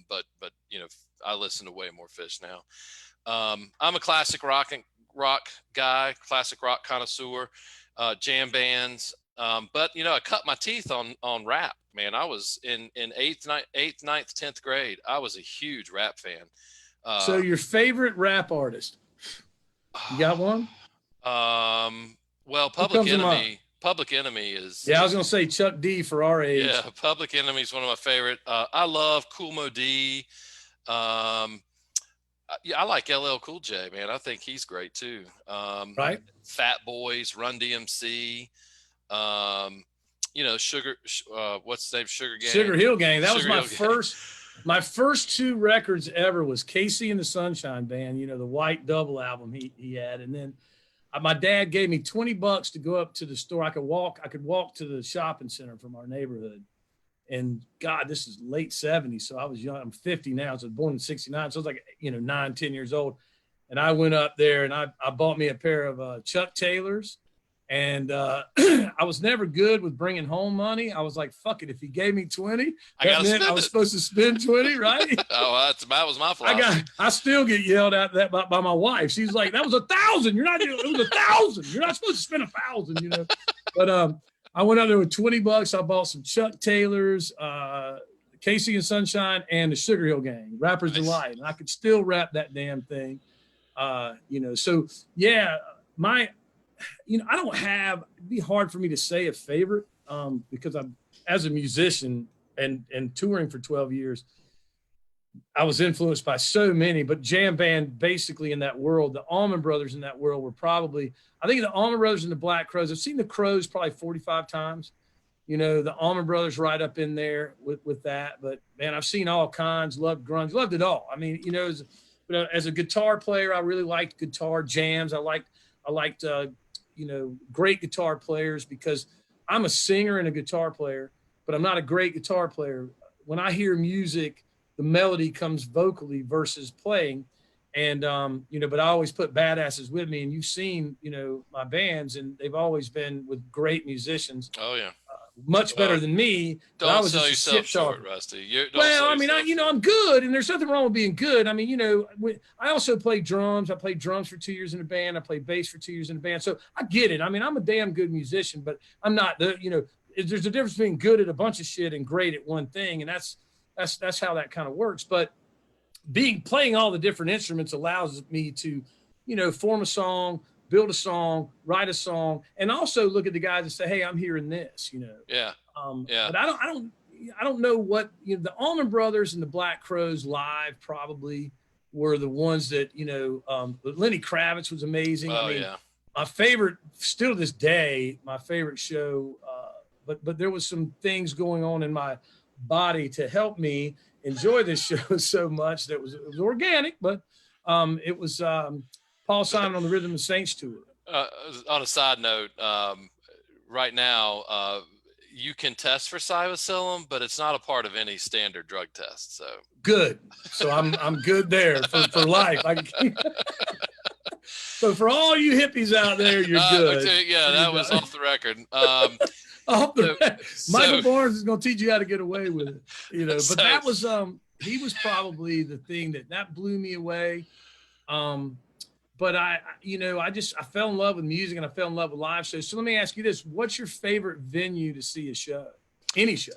But you know, I listen to way more Phish now. I'm a classic rock guy, classic rock connoisseur, jam bands. But you know, I cut my teeth on rap, man. I was in 8th, 9th, 10th grade. I was a huge rap fan. So your favorite rap artist? You got one? Well, Public Enemy is. Yeah, I was gonna say Chuck D for our age. Yeah, Public Enemy is one of my favorite. I love Kool Moe Dee. Yeah, I like LL Cool J, man. I think he's great too. Right? Fat Boys, Run DMC, um, what's the name? Sugar Sugar Gang, Hill Gang. That was Sugar Hill Gang. my first two records ever was Casey and the Sunshine Band, the white double album he had. And then my dad gave me $20 to go up to the store. I could walk to the shopping center from our neighborhood. And God, this is late 70s. So I was young. I'm 50 now. So I was born in 69. So I was like, 9, 10 years old. And I went up there and I bought me a pair of Chuck Taylors. And I was never good with bringing home money. I was like, fuck it. If he gave me 20, that meant I was supposed to spend 20, right? That was my philosophy. I still get yelled at that by my wife. She's like, that was 1,000. It was 1,000. You're not supposed to spend 1,000, But I went out there with $20. I bought some Chuck Taylors, Casey and Sunshine, and the Sugar Hill Gang, Rapper's Delight. And I could still rap that damn thing. So yeah, I don't have, it'd be hard for me to say a favorite because I'm, as a musician and touring for 12 years, I was influenced by so many, but jam band basically in that world, the Allman Brothers in that world were probably, I think the Allman Brothers and the Black Crowes, I've seen the Crowes probably 45 times, the Allman Brothers right up in there with that. But man, I've seen all kinds, loved grunge, loved it all. I mean, as a guitar player, I really liked guitar jams. I liked great guitar players because I'm a singer and a guitar player, but I'm not a great guitar player. When I hear music, the melody comes vocally versus playing. And, but I always put badasses with me, and you've seen, my bands, and they've always been with great musicians. Oh yeah. Much better than me. Don't sell yourself short, Rusty. I'm good, and there's nothing wrong with being good. I mean, I also play drums. I played drums for 2 years in a band. I played bass for 2 years in a band. So I get it. I mean, I'm a damn good musician, but I'm not there's a difference between good at a bunch of shit and great at one thing. And that's how that kind of works. But playing all the different instruments allows me to, form a song, build a song, write a song, and also look at the guys and say, hey, I'm hearing this, Yeah. But I don't know what, the Allman Brothers and the Black Crowes live probably were the ones that, Lenny Kravitz was amazing. Oh, yeah. My favorite, still to this day, my favorite show, but there was some things going on in my body to help me enjoy this show so much that it was organic, but it was Paul Simon on the Rhythm of Saints tour. On a side note, right now, you can test for psilocybin, but it's not a part of any standard drug test. So good. So I'm good there for life. So for all you hippies out there, you're good. That was off the record. Michael Barnes is going to teach you how to get away with it, But that was he was probably the thing that blew me away. But I fell in love with music and I fell in love with live shows. So let me ask you this: what's your favorite venue to see a show? Any show?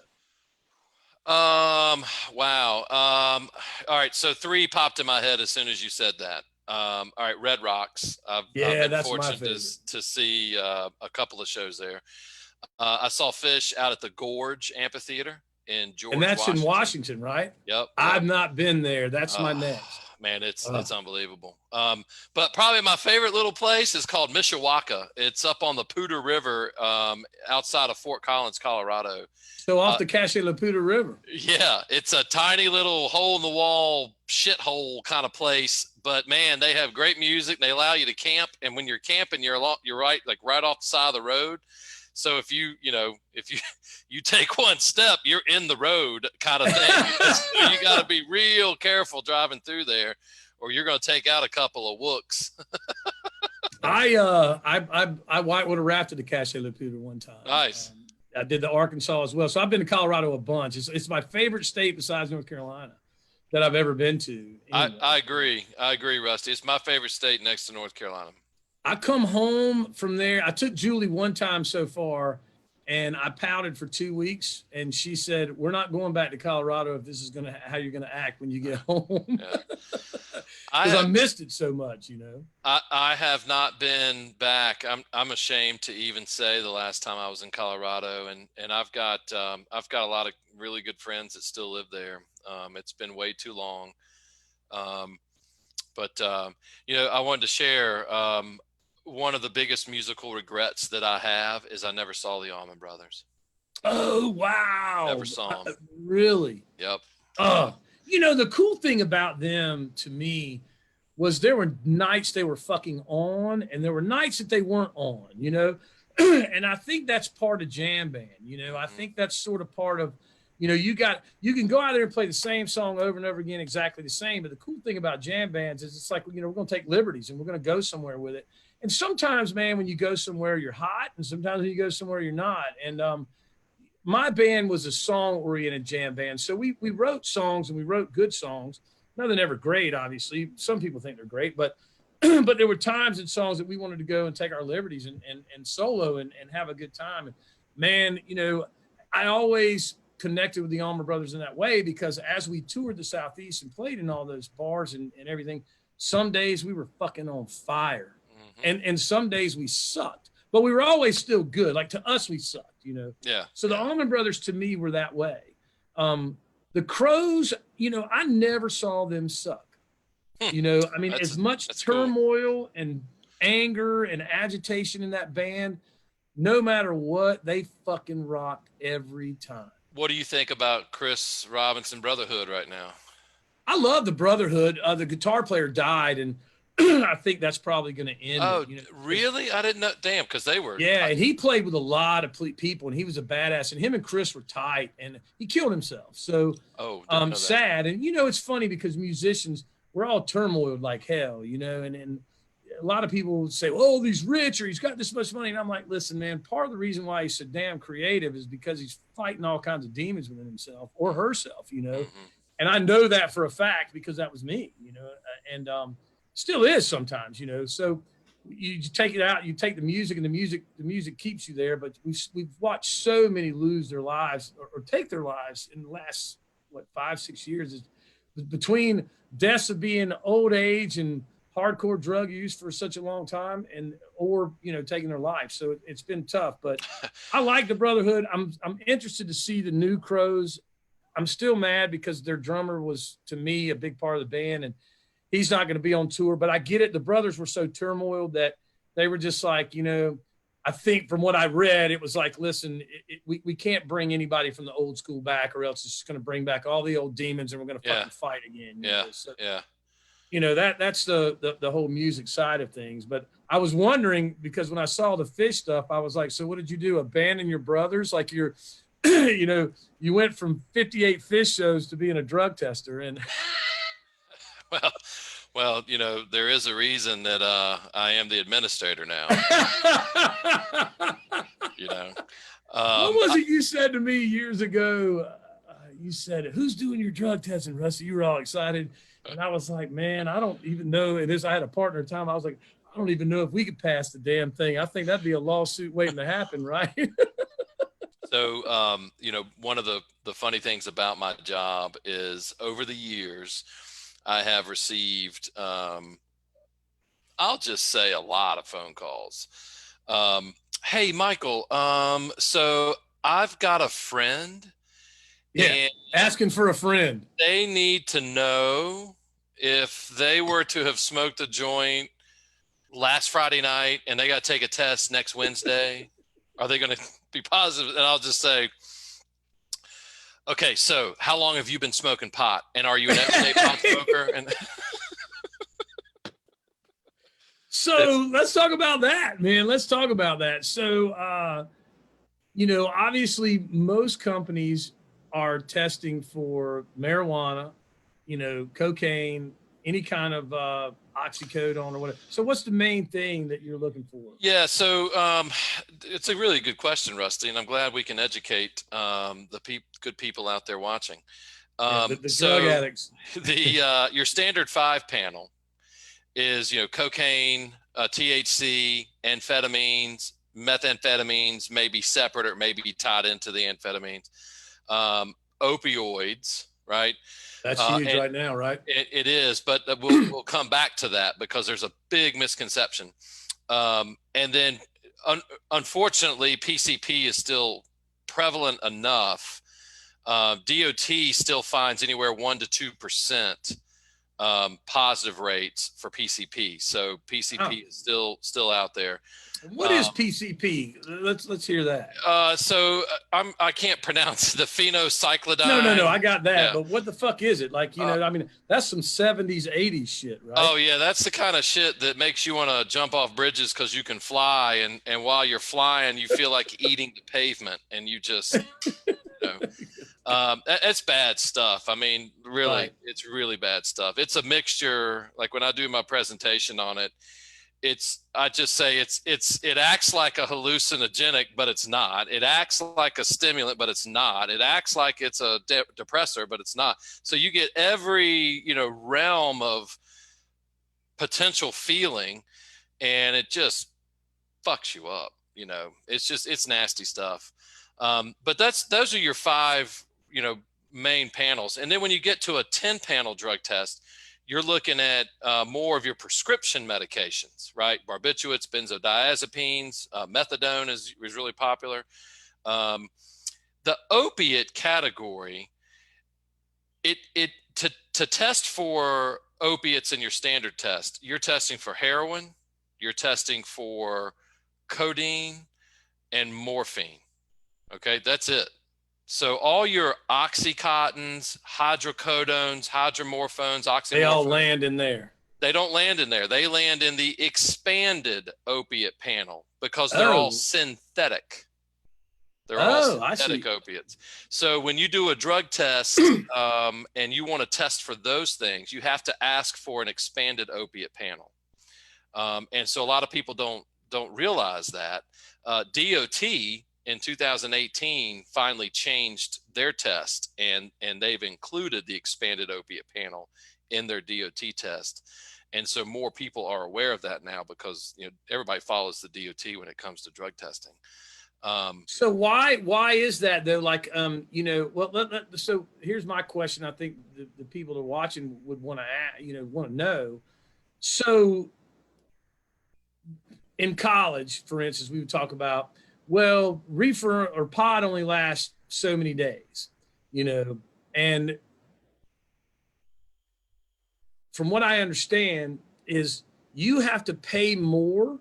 Wow. All right. So 3 popped in my head as soon as you said that. All right. Red Rocks. I've been that's fortunate my favorite. to see a couple of shows there. I saw Fish out at the Gorge Amphitheater in George, and that's in Washington, right? Yep. I've not been there. That's my next. Man, it's unbelievable. But probably my favorite little place is called Mishawaka. It's up on the Poudre River, outside of Fort Collins, Colorado. So off the Cache La Poudre River. Yeah, it's a tiny little hole in the wall shithole kind of place. But man, they have great music. They allow you to camp, and when you're camping, you're right off the side of the road. So if you take one step, you're in the road kind of thing. So you got to be real careful driving through there, or you're going to take out a couple of wooks. I whitewater rafted the Cache La Poudre one time. Nice. I did the Arkansas as well. So I've been to Colorado a bunch. It's my favorite state besides North Carolina that I've ever been to. Anyway. I agree, Rusty. It's my favorite state next to North Carolina. I come home from there. I took Julie one time so far, and I pouted for 2 weeks. And she said, "We're not going back to Colorado if this is how you're gonna act when you get home." Because I missed it so much, I have not been back. I'm ashamed to even say the last time I was in Colorado, and I've got a lot of really good friends that still live there. It's been way too long. But I wanted to share one of the biggest musical regrets that I have is I never saw the Allman Brothers. Oh, wow. Never saw them. Really? Yep. The cool thing about them to me was there were nights they were fucking on and there were nights that they weren't on, and I think that's part of jam band. I think that's sort of part of, you can go out there and play the same song over and over again, exactly the same. But the cool thing about jam bands is it's like, we're going to take liberties and we're going to go somewhere with it. And sometimes, man, when you go somewhere, you're hot. And sometimes when you go somewhere, you're not. And my band was a song-oriented jam band. So we wrote songs and we wrote good songs. Nothing ever great, obviously. Some people think they're great, but but there were times in songs that we wanted to go and take our liberties and solo and have a good time. And man, I always connected with the Allman Brothers in that way, because as we toured the Southeast and played in all those bars and everything, some days we were fucking on fire. And some days we sucked, but we were always still good. Like, to us, we sucked, Yeah. So the Allman Brothers to me were that way. The Crows, I never saw them suck. As much turmoil and anger and agitation in that band, no matter what, they fucking rocked every time. What do you think about Chris Robinson Brotherhood right now? I love the Brotherhood. The guitar player died, and I think that's probably going to end. Oh, really? I didn't know. Damn, because they were. Yeah, and he played with a lot of people, and he was a badass. And him and Chris were tight, and he killed himself. So, sad. And it's funny because musicians, we're all turmoiled like hell, and a lot of people would say, "Oh, he's rich, or he's got this much money." And I'm like, listen, man, part of the reason why he's so damn creative is because he's fighting all kinds of demons within himself or herself, And I know that for a fact because that was me, and still is sometimes, So you take it out, you take the music, and the music keeps you there. But we've watched so many lose their lives or take their lives in the last 5-6 years, between deaths of being old age and hardcore drug use for such a long time, or taking their life. So it's been tough, but I like the Brotherhood. I'm interested to see the new Crows. I'm still mad because their drummer was, to me, a big part of the band, and he's not going to be on tour. But I get it. The brothers were so turmoiled that they were just like, I think from what I read, it was like, listen, we can't bring anybody from the old school back, or else it's just going to bring back all the old demons and we're going to fucking fight again. That's the whole music side of things. But I was wondering, because when I saw the Fish stuff, I was like, so what did you do? Abandon your brothers? Like, you're, you went from 58 Fish shows to being a drug tester. And well, there is a reason that I am the administrator now. What was it you said to me years ago? You said, "Who's doing your drug testing, Rusty?" You were all excited. And I was like, man, I don't even know. And I had a partner at the time. I was like, I don't even know if we could pass the damn thing. I think that'd be a lawsuit waiting to happen, right? So, one of the funny things about my job is, over the years, I have received, I'll just say, a lot of phone calls. Hey, Michael, so I've got a friend. Yeah, asking for a friend. They need to know if they were to have smoked a joint last Friday night and they got to take a test next Wednesday, are they going to be positive? And I'll just say, okay, so how long have you been smoking pot? And are you an everyday pot smoker? And so let's talk about that, man. Let's talk about that. So, obviously most companies are testing for marijuana, cocaine, any kind of oxycodone or whatever. So what's the main thing that you're looking for? Yeah, so it's a really good question, Rusty, and I'm glad we can educate the good people out there watching. The drug addicts. Your standard 5 panel is, cocaine, THC, amphetamines, methamphetamines, maybe separate or maybe tied into the amphetamines. Opioids, right? That's huge right now, right? It is, but we'll come back to that because there's a big misconception. And then, unfortunately, PCP is still prevalent enough. DOT still finds anywhere 1% to 2% positive rates for PCP. So PCP is still out there. What is PCP? Let's hear that. I can't pronounce the phenocyclidine. No, I got that. Yeah. But what the fuck is it? Like, I mean, that's some 70s, 80s shit, right? Oh yeah, that's the kind of shit that makes you want to jump off bridges because you can fly, and while you're flying, you feel like eating the pavement, and you just, it's bad stuff. I mean, really, Right. It's really bad stuff. It's a mixture. Like when I do my presentation on it, I just say it acts like a hallucinogenic, but it's not. It acts like a stimulant, but it's not. It acts like it's a depressor, but it's not. So you get every, realm of potential feeling, and it just fucks you up. It's nasty stuff. But those are your 5, main panels. And then when you get to a 10-panel drug test, you're looking at more of your prescription medications, right? Barbiturates, benzodiazepines, methadone is really popular. The opiate category, to test for opiates in your standard test, you're testing for heroin, you're testing for codeine and morphine. Okay, that's it. So all your oxycontins, hydrocodones, hydromorphones, oxymorphones, They all land in there. They don't land in there. They land in the expanded opiate panel because they're all synthetic. They're all synthetic opiates. So when you do a drug test and you want to test for those things, you have to ask for an expanded opiate panel. And so a lot of people don't realize that. DOT in 2018 finally changed their test, and they've included the expanded opiate panel in their DOT test. And so more people are aware of that now because everybody follows the DOT when it comes to drug testing. So why is that though? Like, so here's my question. I think the people that are watching would want to know. So in college, for instance, we would talk about, well, reefer or pot only lasts so many days, and from what I understand is you have to pay more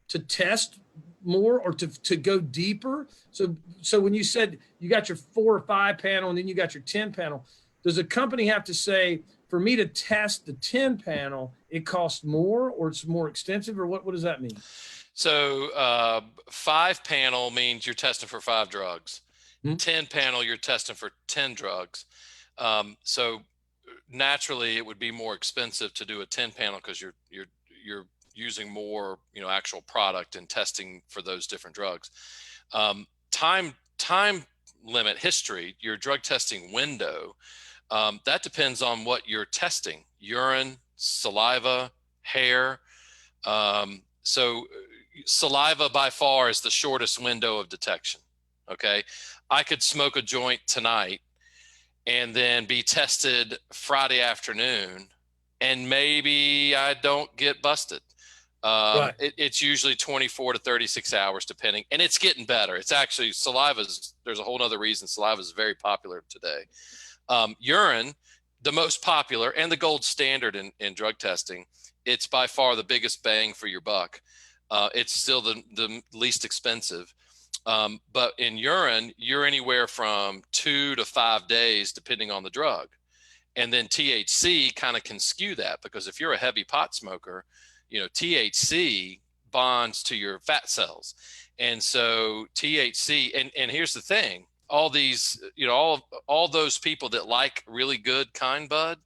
to test more or to go deeper. So when you said you got your 4 or 5 panel and then you got your 10 panel, does a company have to say, for me to test the 10 panel, it costs more or it's more extensive, or what does that mean? So 5 panel means you're testing for 5 drugs. 10 panel, you're testing for 10 drugs. So naturally it would be more expensive to do a 10 panel because you're using more, actual product and testing for those different drugs. Time limit history, your drug testing window, that depends on what you're testing: urine, saliva, hair. So saliva by far is the shortest window of detection. Okay. I could smoke a joint tonight and then be tested Friday afternoon, and maybe I don't get busted. Right. It's usually 24 to 36 hours depending, and it's getting better. It's actually there's a whole other reason saliva is very popular today. Urine, the most popular and the gold standard in drug testing, it's by far the biggest bang for your buck. It's still the least expensive. But in urine, you're anywhere from 2 to 5 days, depending on the drug. And then THC kind of can skew that, because if you're a heavy pot smoker, THC bonds to your fat cells. And so THC, and here's the thing, all these, all those people that like really good kind bud,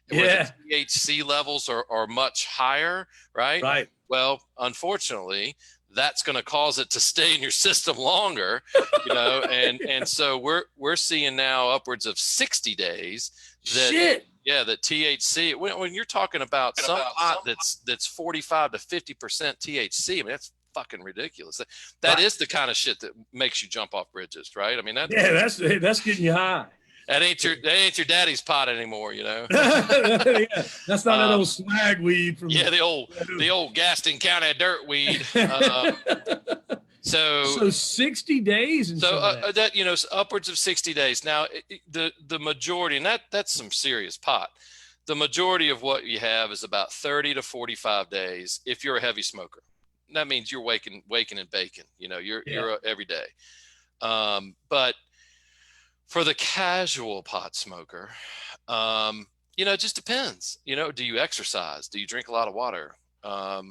where the THC levels are much higher, right? Right. Well, unfortunately, that's going to cause it to stay in your system longer, and so we're seeing now upwards of 60 days that that THC, when you're talking about some pot that's 45 to 50% THC, I mean, that's fucking ridiculous. That is the kind of shit that makes you jump off bridges, right? I mean, that's getting you high. That ain't your daddy's pot anymore, That's not that old swag weed from the old Gaston County dirt weed. So 60 days. And that upwards of 60 days. Now the majority, and that's some serious pot. the majority of what you have is about 30 to 45 days. If you're a heavy smoker, that means you're waking and baking, you're every day. But for the casual pot smoker, it just depends. Do you exercise? Do you drink a lot of water? The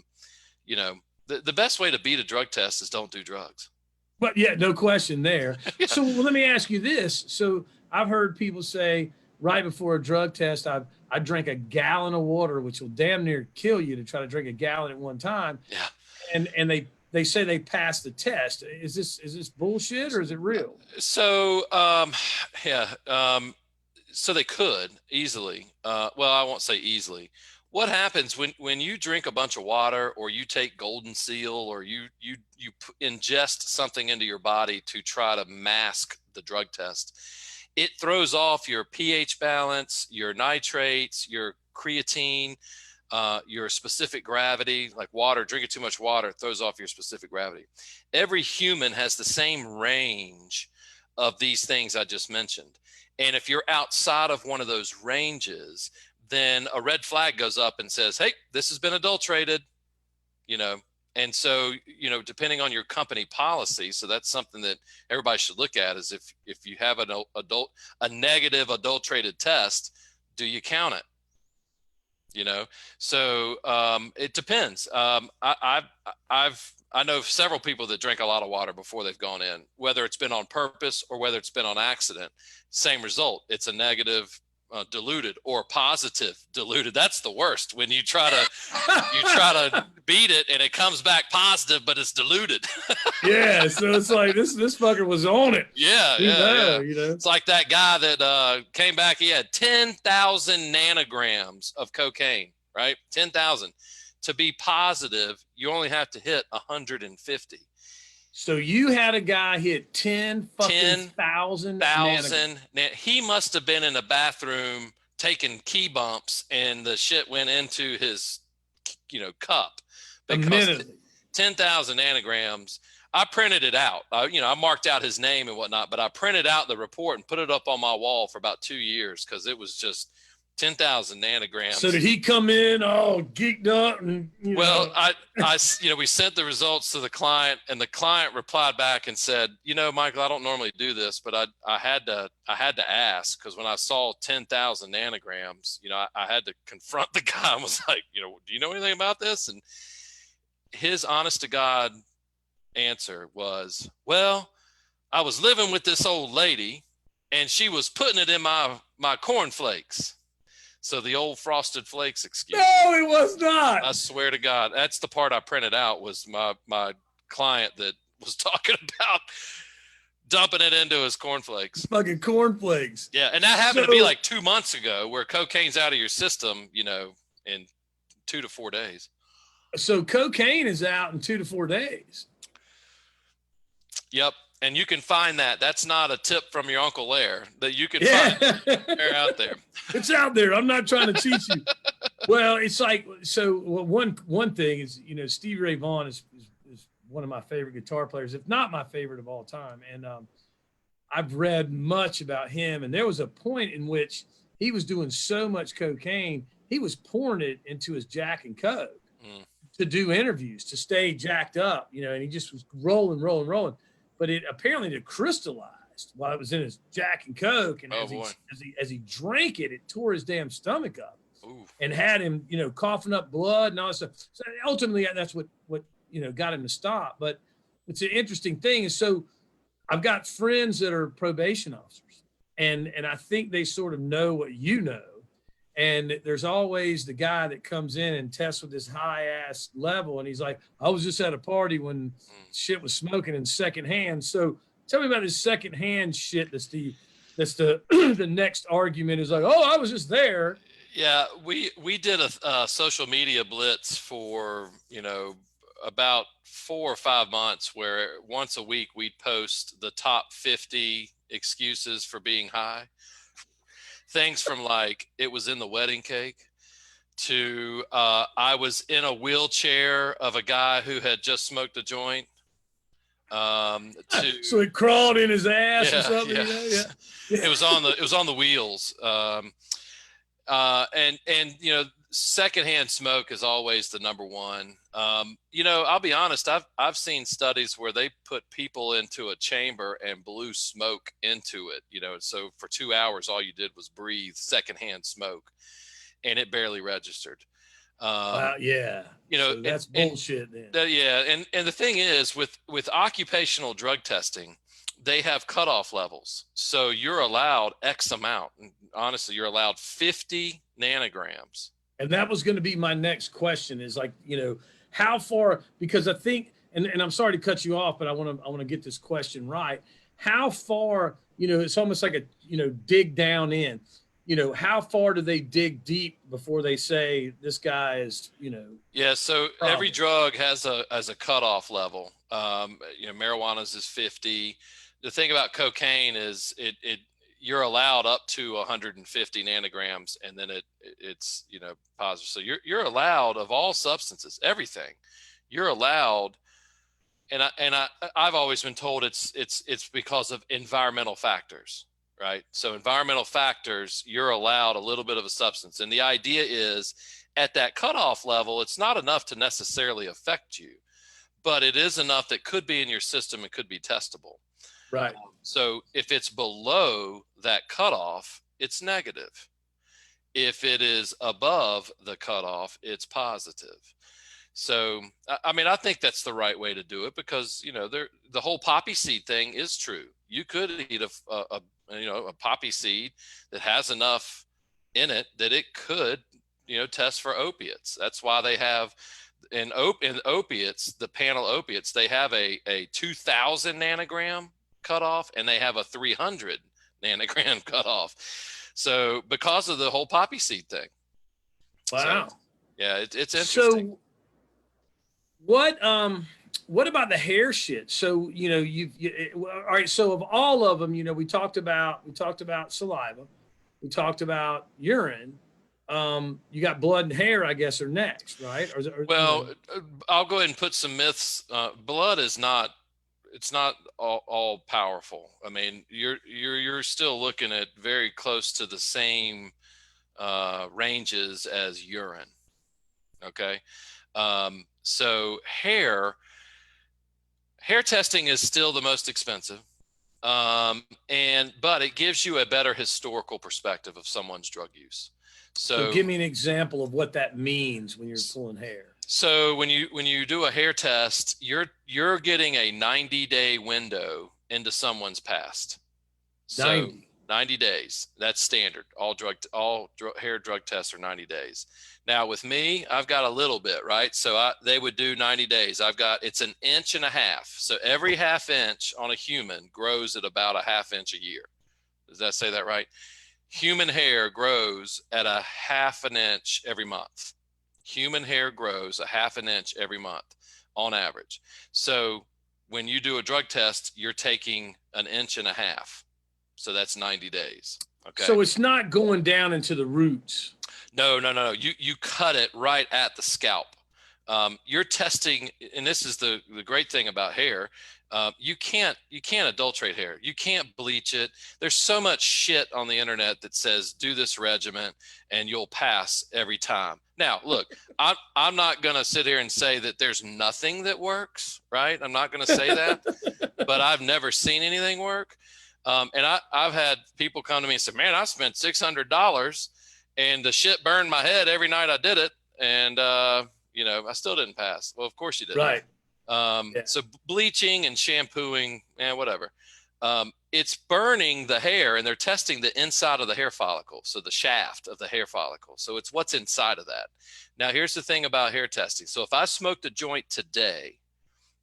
best way to beat a drug test is don't do drugs. But yeah, no question there. Yeah. So let me ask you this. So I've heard people say right before a drug test, I drank a gallon of water, which will damn near kill you to try to drink a gallon at one time. Yeah. And they say they passed the test. Is this bullshit or is it real? So, so they could easily, well, I won't say easily. What happens when you drink a bunch of water, or you take Golden Seal, or you ingest something into your body to try to mask the drug test? It throws off your pH balance, your nitrates, your creatine, your specific gravity. Like water, drinking too much water throws off your specific gravity. Every human has the same range of these things I just mentioned. And if you're outside of one of those ranges, then a red flag goes up and says, hey, this has been adulterated, And so, depending on your company policy, so that's something that everybody should look at, is if you have a negative adulterated test, do you count it? So it depends. I know several people that drink a lot of water before they've gone in, whether it's been on purpose or whether it's been on accident. Same result. It's a negative diluted, or positive diluted. That's the worst, when you try to beat it and it comes back positive, but it's diluted. Yeah, so it's like this fucker was on it. Yeah. It's like that guy that came back. He had 10,000 nanograms of cocaine, right? 10,000. To be positive, you only have to hit 150. So you had a guy hit 10,000. He must have been in a bathroom taking key bumps, and the shit went into his, cup. Because 10,000 nanograms. I printed it out. I marked out his name and whatnot, but I printed out the report and put it up on my wall for about 2 years, because it was just 10,000 nanograms. So did he come in all geeked up? And well, we sent the results to the client, and the client replied back and said, Michael, I don't normally do this, but I had to ask, because when I saw 10,000 nanograms, I had to confront the guy and was like, do you know anything about this? And his honest to God answer was, well, I was living with this old lady and she was putting it in my cornflakes. So the old Frosted Flakes excuse. No, it was not. I swear to God, that's the part I printed out, was my client that was talking about dumping it into his cornflakes. Fucking cornflakes. Yeah, and that happened to be like 2 months ago, where cocaine's out of your system, in 2 to 4 days. So cocaine is out in 2 to 4 days. Yep. And you can find that. That's not a tip from your Uncle Lair, that you can find. They're out there. It's out there. I'm not trying to teach you. Well, it's like, so one thing is, Stevie Ray Vaughan is one of my favorite guitar players, if not my favorite of all time. And I've read much about him. And there was a point in which he was doing so much cocaine, he was pouring it into his Jack and Coke to do interviews, to stay jacked up, and he just was rolling. But it apparently crystallized while it was in his Jack and Coke. And as he drank it, it tore his damn stomach up. Ooh. And had him, coughing up blood and all that stuff. So ultimately, that's what got him to stop. But it's an interesting thing. And so I've got friends that are probation officers, and I think they sort of know what you know. And there's always the guy that comes in and tests with this high ass level. And he's like, I was just at a party when shit was smoking in secondhand. So tell me about this secondhand shit. That's the the next argument is like, oh, I was just there. Yeah. We did a social media blitz for, about 4 or 5 months, where once a week we'd post the top 50 excuses for being high. Things from like, it was in the wedding cake, to I was in a wheelchair of a guy who had just smoked a joint. So it crawled in his ass or something. Yeah. It was on the wheels. And secondhand smoke is always the number one. I'll be honest. I've seen studies where they put people into a chamber and blew smoke into it. So for 2 hours, all you did was breathe secondhand smoke, and it barely registered. Yeah. So that's bullshit then. And the thing is, with occupational drug testing, they have cutoff levels. So you're allowed X amount. And honestly, you're allowed 50 nanograms. And that was going to be my next question is like, how far, because I think, and I'm sorry to cut you off, but I want to get this question right. How far, it's almost like dig down in, how far do they dig deep before they say this guy is, Yeah. So problem? Every drug has a cutoff level. Marijuana's is 50. The thing about cocaine is you're allowed up to 150 nanograms, and then it's positive. So you're allowed of all substances, everything. You're allowed, and I've always been told it's because of environmental factors, right? So environmental factors, you're allowed a little bit of a substance, and the idea is at that cutoff level, it's not enough to necessarily affect you, but it is enough that could be in your system and could be testable. Right. So if it's below that cutoff, it's negative. If it is above the cutoff, it's positive. So, I think that's the right way to do it because, the whole poppy seed thing is true. You could eat a poppy seed that has enough in it that it could, test for opiates. That's why they have in opiates, the panel opiates, they have a 2000 nanogram cutoff and they have a 300 nanogram cutoff. So because of the whole poppy seed thing. Wow. So, yeah, it's interesting. So what about the hair shit? So, all right. So of all of them, we talked about saliva, we talked about urine. You got blood and hair, I guess, are next, right? I'll go ahead and put some myths. Blood is not, it's not all powerful. I mean, you're still looking at very close to the same ranges as urine. Okay. So hair testing is still the most expensive. But it gives you a better historical perspective of someone's drug use. So give me an example of what that means when you're pulling hair. So when you do a hair test, you're getting a 90-day window into someone's past. So 90 days. That's standard. All hair drug tests are 90 days. Now with me, I've got a little bit, right? So they would do 90 days. It's an inch and a half. So every half inch on a human grows at about a half inch a year. Does that say that right? Human hair grows at a half an inch every month. Human hair grows a half an inch every month on average. So when you do a drug test, you're taking an inch and a half. So that's 90 days. Okay. So it's not going down into the roots. No. You cut it right at the scalp. You're testing, and this is the great thing about hair. You can't adulterate hair. You can't bleach it. There's so much shit on the internet that says do this regimen and you'll pass every time. Now, look, I'm not going to sit here and say that there's nothing that works, right? I'm not going to say that, but I've never seen anything work. And I've had people come to me and say, man, I spent $600 and the shit burned my head every night I did it. And, I still didn't pass. Well, of course you didn't. Right. So bleaching and shampooing and whatever, it's burning the hair, and they're testing the inside of the hair follicle. So the shaft of the hair follicle. So it's what's inside of that. Now, here's the thing about hair testing. So if I smoked a joint today,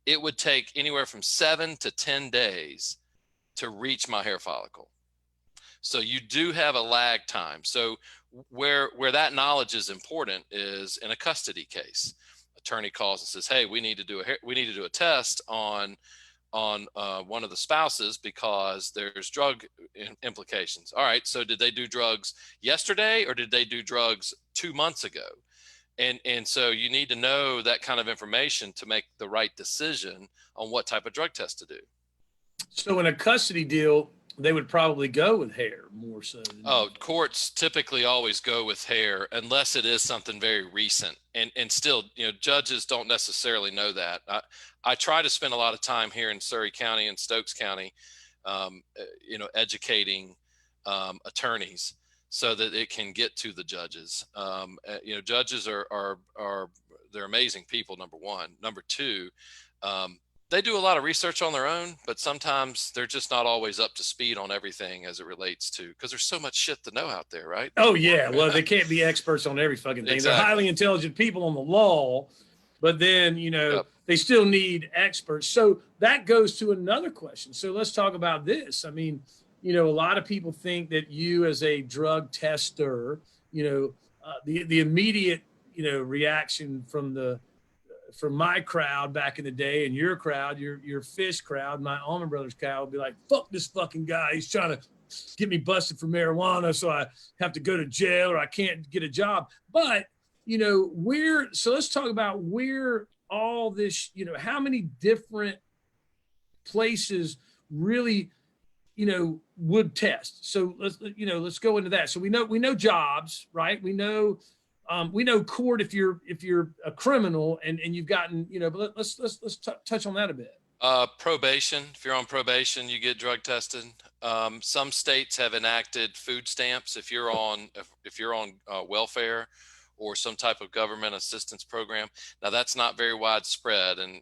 it would take anywhere from 7 to 10 days to reach my hair follicle. So you do have a lag time. So where that knowledge is important is in a custody case. Attorney calls and says, hey, we need to do a test on one of the spouses because there's drug implications. All right. So did they do drugs yesterday or did they do drugs 2 months ago? And so you need to know that kind of information to make the right decision on what type of drug test to do. So in a custody deal, they would probably go with hair more so. Oh, courts typically always go with hair unless it is something very recent. And still, judges don't necessarily know that. I try to spend a lot of time here in Surrey County and Stokes County, educating attorneys so that it can get to the judges. Judges are they're amazing people, number one. Number two, they do a lot of research on their own, but sometimes they're just not always up to speed on everything as it relates to, because there's so much shit to know out there, right? Oh yeah, well they can't be experts on every fucking thing. Exactly. They're highly intelligent people on the law, but then Yep. they still need experts. So that goes to another question. So let's talk about this. I mean, a lot of people think that you as a drug tester, the immediate reaction from my crowd back in the day and your crowd, your fish crowd, my Allman Brothers crowd would be like, fuck this fucking guy. He's trying to get me busted for marijuana. So I have to go to jail or I can't get a job. But, so let's talk about where all this, how many different places really, would test. So let's go into that. So we know jobs, right? We know court if you're a criminal and you've gotten, but let's touch on that a bit. Probation. If you're on probation, you get drug tested. Some states have enacted food stamps. If you're on welfare or some type of government assistance program. Now that's not very widespread and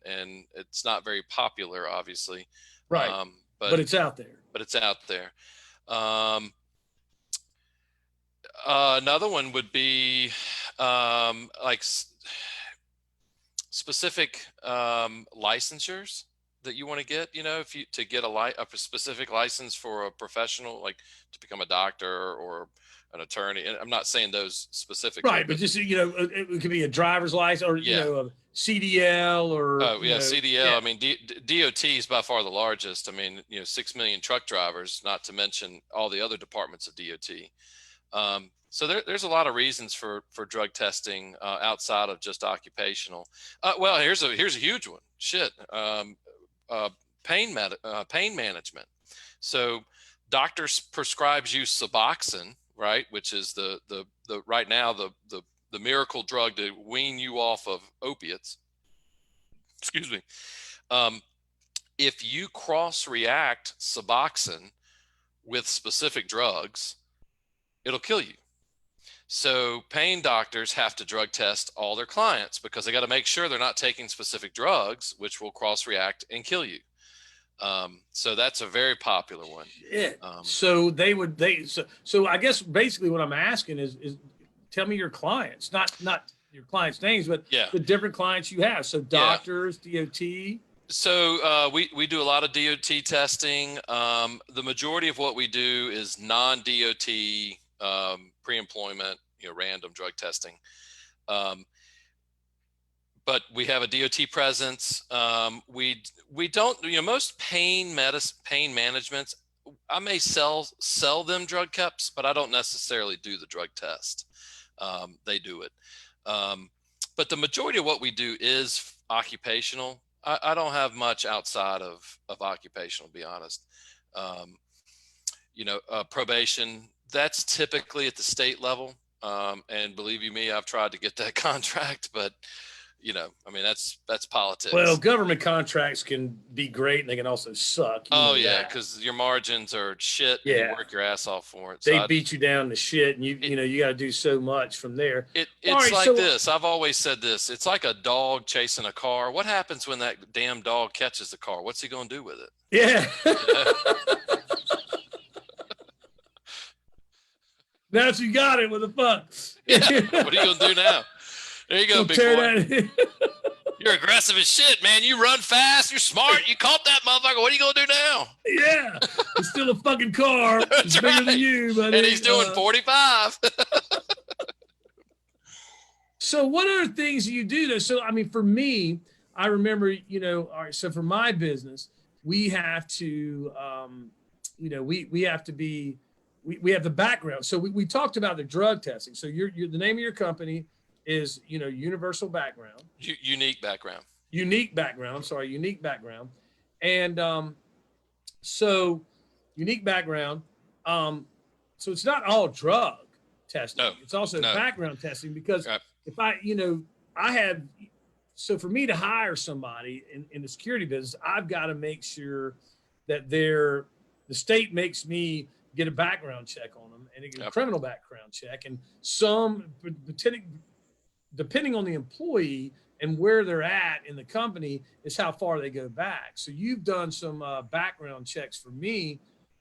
it's not very popular, obviously. Right. But it's out there. But it's out there. Another one would be specific licensures that you want to get. If you to get a specific license for a professional, like to become a doctor or an attorney. And I'm not saying those specifically. Right, but just it could be a driver's license or a CDL or. Oh yeah, CDL. Yeah. I mean, DOT is by far the largest. I mean, 6 million truck drivers, not to mention all the other departments of DOT. So there's a lot of reasons for drug testing outside of just occupational. Well, here's a huge one. Shit, pain management. So doctors prescribes you Suboxone, right, which is the right now the miracle drug to wean you off of opiates. Excuse me. If you cross-react Suboxone with specific drugs, it'll kill you. So pain doctors have to drug test all their clients because they got to make sure they're not taking specific drugs, which will cross-react and kill you. So that's a very popular one. Yeah. So so I guess basically what I'm asking is tell me your clients, not your clients' names, but the different clients you have. So doctors, DOT. So we do a lot of DOT testing. The majority of what we do is non-DOT pre-employment, random drug testing. But we have a DOT presence. We don't, most pain managements, I may sell them drug cups, but I don't necessarily do the drug test. They do it. But the majority of what we do is occupational. I don't have much outside of occupational, to be honest. Probation, that's typically at the state level. And believe you me, I've tried to get that contract, but that's politics. Well, government contracts can be great and they can also suck. Because your margins are shit. And you work your ass off for it. They beat you down to shit, and you got to do so much from there. It's this. I've always said this. It's like a dog chasing a car. What happens when that damn dog catches the car? What's he going to do with it? Yeah. Now you got it. What the fuck? Yeah. What are you going to do now? There you go, big boy. You're aggressive as shit, man. You run fast. You're smart. You caught that motherfucker. What are you going to do now? Yeah. It's still a fucking car. It's bigger than you. But and he's doing 45. So what other things do you do though? So, I mean, for me, I remember, all right, so for my business, we have to, we have to be, we have the background. So we talked about the drug testing. So you're the name of your company is, Universal Background. Unique Background. Unique Background. I'm sorry, Unique Background. And so unique background. So it's not all drug testing. No, It's also no. background testing because Right. if I have, so for me to hire somebody in the security business, I've got to make sure that the state makes me get a background check on them and a criminal background check. And depending on the employee and where they're at in the company is how far they go back. So you've done some background checks for me.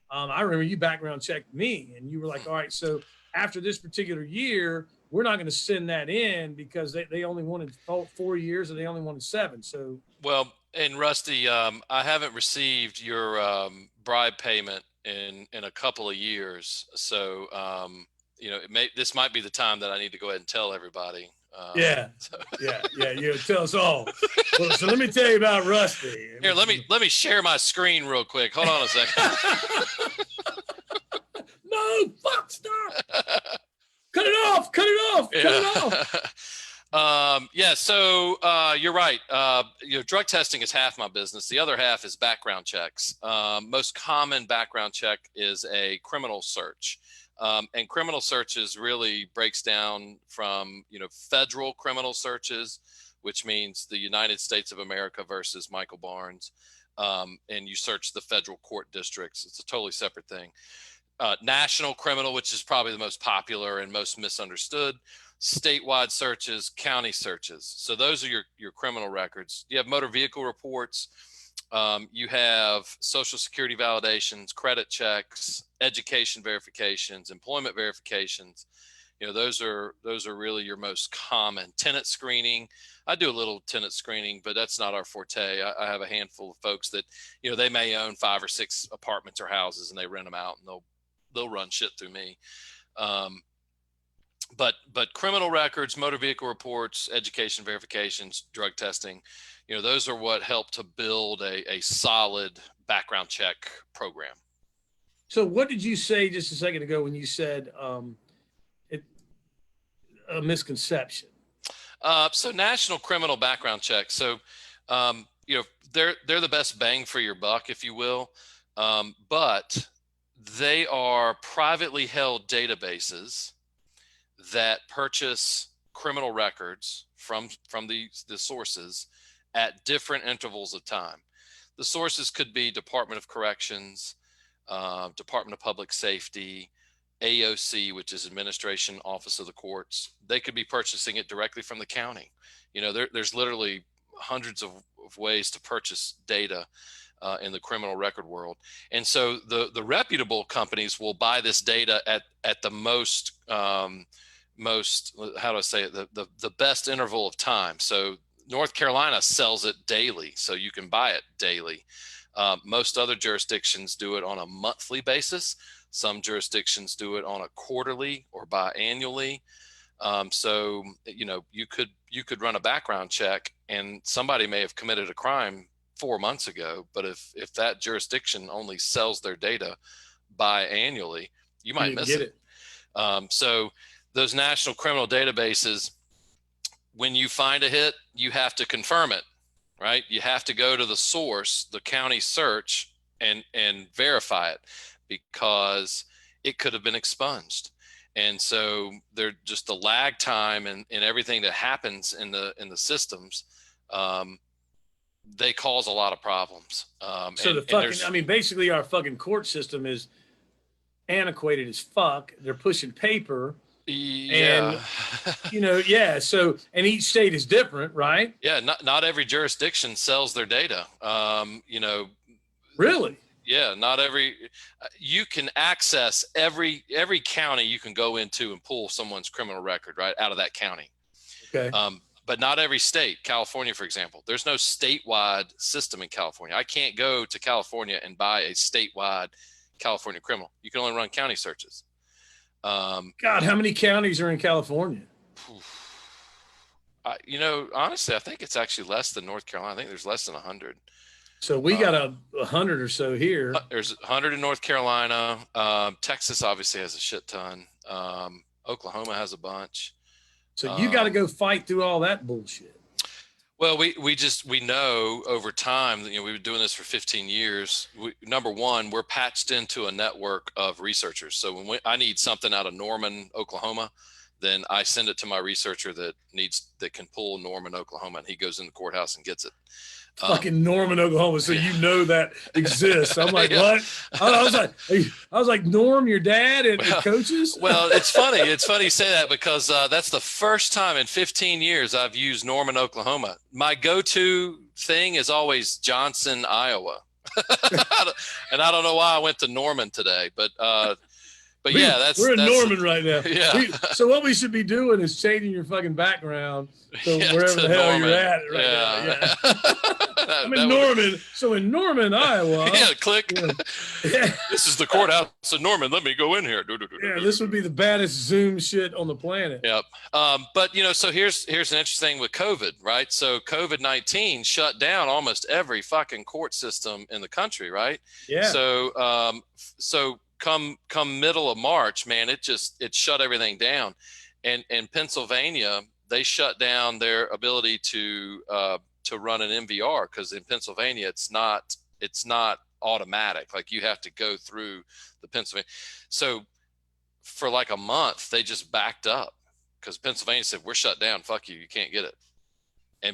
I remember you background checked me and you were like, all right, so after this particular year, we're not going to send that in because they only wanted 4 years and they only wanted 7. So, well, and Rusty, I haven't received your bribe payment in a couple of years. So, this might be the time that I need to go ahead and tell everybody. Yeah. You tell us all. Well, so let me tell you about Rusty. Here, let me share my screen real quick. Hold on a second. No, fuck, stop. Cut it off. Cut it off. So you're right. Drug testing is half my business. The other half is background checks. Most common background check is a criminal search. And criminal searches really breaks down from, federal criminal searches, which means the United States of America versus Michael Barnes. And you search the federal court districts. It's a totally separate thing. National criminal, which is probably the most popular and most misunderstood. Statewide searches, county searches. So those are your criminal records. You have motor vehicle reports. You have social security validations, credit checks, education verifications, employment verifications. Those are really your most common. Tenant screening. I do a little tenant screening, but that's not our forte. I have a handful of folks that, they may own 5 or 6 apartments or houses and they rent them out and they'll run shit through me. But criminal records, motor vehicle reports, education verifications, drug testing, those are what help to build a solid background check program. So what did you say just a second ago when you said a misconception? So national criminal background check. So, they're the best bang for your buck, if you will. But they are privately held databases that purchase criminal records from the sources at different intervals of time. The sources could be Department of Corrections, Department of Public Safety, AOC, which is Administration Office of the Courts. They could be purchasing it directly from the county. There's literally hundreds of ways to purchase data in the criminal record world. And so the reputable companies will buy this data at the most, how do I say it? The best interval of time. So North Carolina sells it daily, so you can buy it daily. Most other jurisdictions do it on a monthly basis. Some jurisdictions do it on a quarterly or biannually. So you could run a background check and somebody may have committed a crime 4 months ago, but if that jurisdiction only sells their data biannually, you might miss it. So those national criminal databases, when you find a hit, you have to confirm it, right? You have to go to the source, the county search, and verify it because it could have been expunged. And so there's just the lag time and everything that happens in the systems. They cause a lot of problems. Basically our fucking court system is antiquated as fuck. They're pushing paper. Yeah. And, so, and each state is different, right? Yeah. Not every jurisdiction sells their data. Really? Yeah. Not every, you can access every county you can go into and pull someone's criminal record right out of that county. Okay. But not every state. California, for example, there's no statewide system in California. I can't go to California and buy a statewide California criminal. You can only run county searches. God, how many counties are in California? Honestly, I think it's actually less than North Carolina. I think there's less than 100. So we got 100 or so here. There's 100 in North Carolina. Texas obviously has a shit ton. Oklahoma has a bunch. So you got to go fight through all that bullshit. Well, we know over time that, you know, we've been doing this for 15 years. Number one, we're patched into a network of researchers. So I need something out of Norman, Oklahoma, then I send it to my researcher that can pull Norman, Oklahoma, and he goes in the courthouse and gets it. Fucking Norman, Oklahoma. So you know that exists. I'm like, Yeah. what? I was like, Norm, your dad and coaches? Well, it's funny. It's funny you say that because that's the first time in 15 years I've used Norman, Oklahoma. My go-to thing is always Johnson, Iowa. And I don't know why I went to Norman today, but yeah, we're in Norman right now. Yeah. So what we should be doing is changing your fucking background to Yeah, wherever to the hell Norman. you're at right now. Yeah. I'm in Norman. So in Norman, Iowa. Yeah, click. Yeah. This is the courthouse in Norman. Let me go in here. Yeah, this would be the baddest Zoom shit on the planet. Yep. But you know, so here's an interesting thing with COVID, right? So COVID-19 shut down almost every fucking court system in the country, right? Yeah. So come middle of March, man, it shut everything down. And in Pennsylvania, they shut down their ability to run an MVR because in Pennsylvania it's not automatic. Like you have to go through the Pennsylvania. So for like a month, they just backed up because Pennsylvania said, we're shut down. Fuck you. You can't get it.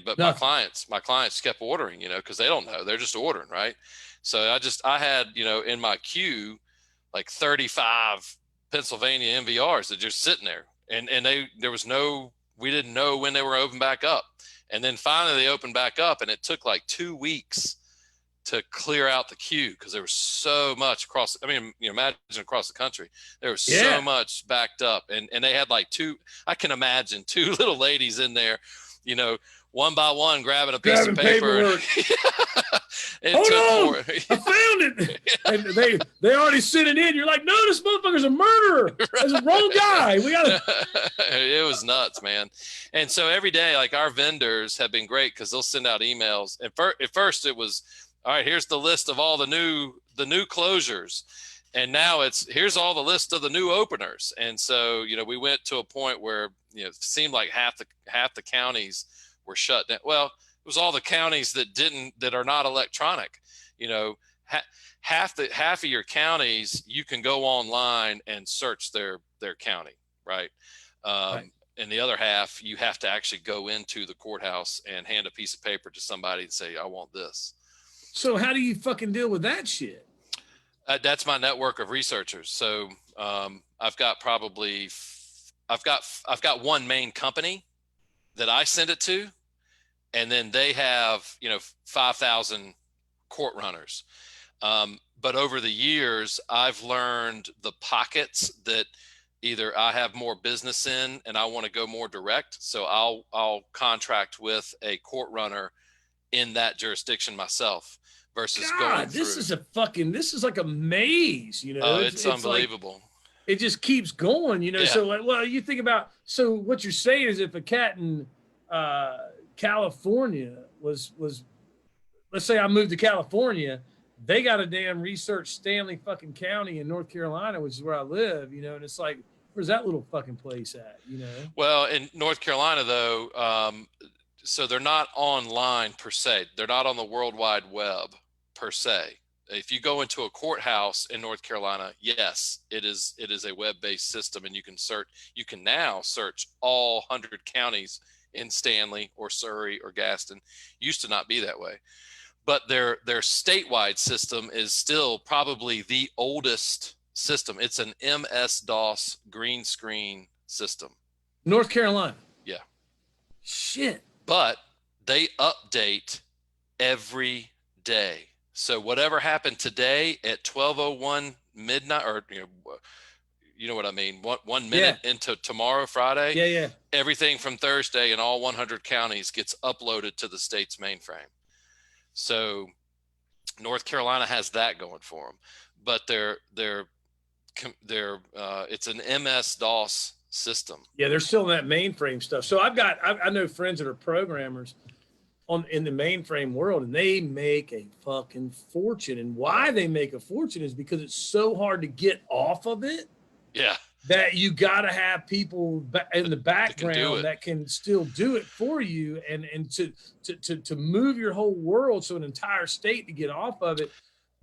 But my clients kept ordering, you know, because they don't know. They're just ordering, right? So I had, you know, in my queue, like 35 Pennsylvania MVRs that just sitting there. And we didn't know when they were open back up. And then finally they opened back up and it took like 2 weeks to clear out the queue because there was so much imagine across the country, there was so much backed up and they had like I can imagine two little ladies in there, you know, one by one grabbing a piece of paper. Hold on, I found it. And they already sent it in. You're like, no, this motherfucker's a murderer. That's the wrong guy. We gotta. It was nuts, man. And so every day, like our vendors have been great because they'll send out emails. And at first it was, all right, here's the list of all the new closures. And now here's all the list of the new openers. And so, you know, we went to a point where, you know, it seemed like half the counties were shut down. Well, it was all the counties that are not electronic. You know, half of your counties, you can go online and search their county, right? Right. And the other half, you have to actually go into the courthouse and hand a piece of paper to somebody and say, I want this. So how do you fucking deal with that shit? That's my network of researchers. So I've got one main company that I send it to, and then they have, you know, 5,000 court runners. But over the years, I've learned the pockets that either I have more business in and I want to go more direct. So I'll contract with a court runner in that jurisdiction myself versus going through. This is like a maze, you know. Oh, it's unbelievable. Like, it just keeps going, you know. Yeah. So like, well, you think about, so what you're saying is if a cat in California was, let's say I moved to California, they got a damn research Stanley fucking County in North Carolina, which is where I live, you know, and it's like, where's that little fucking place at, you know? Well, in North Carolina, though, so they're not online per se. They're not on the World Wide Web per se. If you go into a courthouse in North Carolina, yes, it is a web-based system, and you can now search all 100 counties in Stanley or Surrey or Gaston. Used to not be that way. But their statewide system is still probably the oldest system. It's an MS-DOS green screen system. North Carolina. Yeah. Shit. But they update every day. So whatever happened today at 12:01 midnight, or you know what I mean, 1 minute into tomorrow, Friday. Yeah. Everything from Thursday in all 100 counties gets uploaded to the state's mainframe. So North Carolina has that going for them, but it's an MS-DOS system. Yeah, they're still in that mainframe stuff. So I know friends that are programmers in the mainframe world, and they make a fucking fortune. And why they make a fortune is because it's so hard to get off of it. Yeah. that you got to have people in the background that can still do it for you, and to move your whole world, so an entire state to get off of it.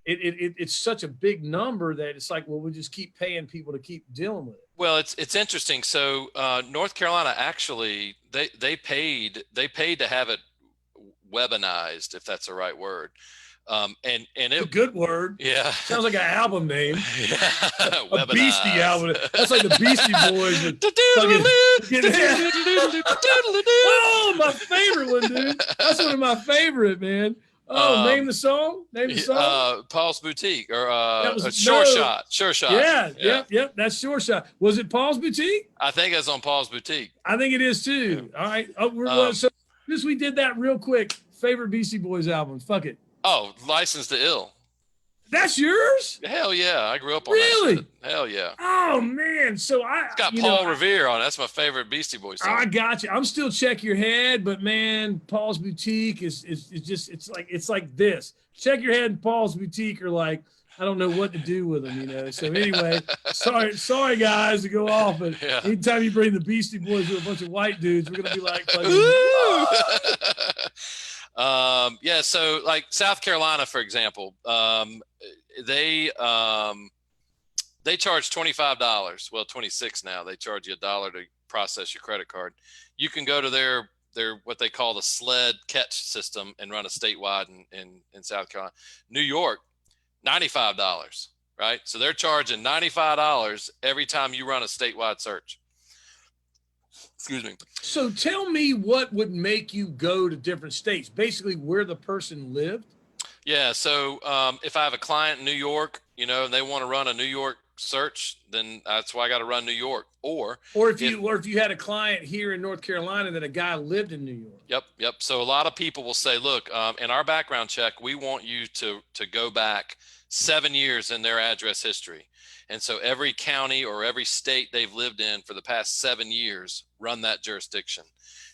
It's such a big number that it's like, well, we'll just keep paying people to keep dealing with it. Well, it's interesting. So North Carolina actually they paid to have it webinized, if that's the right word. And it's a good word. Yeah, sounds like an album name. Yeah. A Beastie album. That's like the Beastie Boys. Oh, my favorite one, dude. That's one of my favorite, man. Oh, name the song. Name the song. Paul's Boutique, or Sure Shot. Sure Shot. Yeah. Yep. That's Sure Shot. Was it Paul's Boutique? I think it's on Paul's Boutique. I think it is too. Yeah. All right. So since we did that real quick, favorite Beastie Boys albums. Fuck it. Oh, License to Ill. That's yours? Hell yeah. I grew up on that shit. Hell yeah. Oh man. So it's got Paul Revere on it. That's my favorite Beastie Boys song. I got you. I'm still Check Your Head, but man, Paul's Boutique is just it's like this. Check Your Head and Paul's Boutique are like, I don't know what to do with them, you know. So anyway, sorry guys to go off, but anytime you bring the Beastie Boys with a bunch of white dudes, we're gonna be like yeah, so like South Carolina, for example, they charge $25. Well, 26 now. They charge you $1 to process your credit card. You can go to their what they call the sled catch system and run a statewide in South Carolina. New York, $95, right? So they're charging $95 every time you run a statewide search. Excuse me. So tell me what would make you go to different states, basically where the person lived? Yeah. So if I have a client in New York, you know, and they want to run a New York search, then that's why I got to run New York. Or if you had a client here in North Carolina that a guy lived in New York. Yep. So a lot of people will say, look, in our background check, we want you to go back 7 years in their address history. And so every county or every state they've lived in for the past 7 years, run that jurisdiction.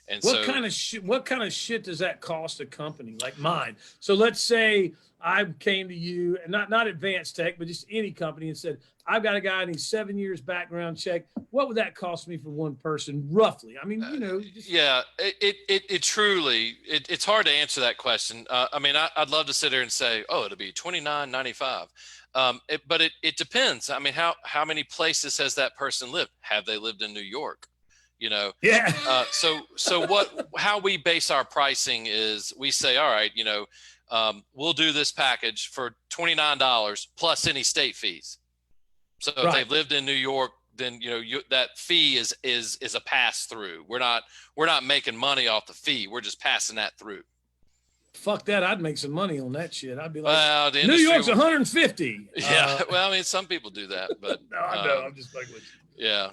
And what kind of shit does that cost a company like mine? So let's say I came to you, and not Advanced Tech, but just any company, and said, I've got a guy, needs 7 years background check. What would that cost me for one person, roughly? I mean, you know. Yeah, it truly, it's hard to answer that question. I mean, I'd love to sit there and say, oh, it'll be $29.95. But it depends. I mean, how many places has that person lived? Have they lived in New York? You know? Yeah. So how we base our pricing is we say, all right, you know, we'll do this package for $29 plus any state fees. So if they've lived in New York, then, you know, that fee is a pass through. We're not making money off the fee. We're just passing that through. Fuck that. I'd make some money on that shit. I'd be like, well, New York's 150. Yeah. Well, I mean, some people do that, but no, I know. I'm just fucking with you. Yeah.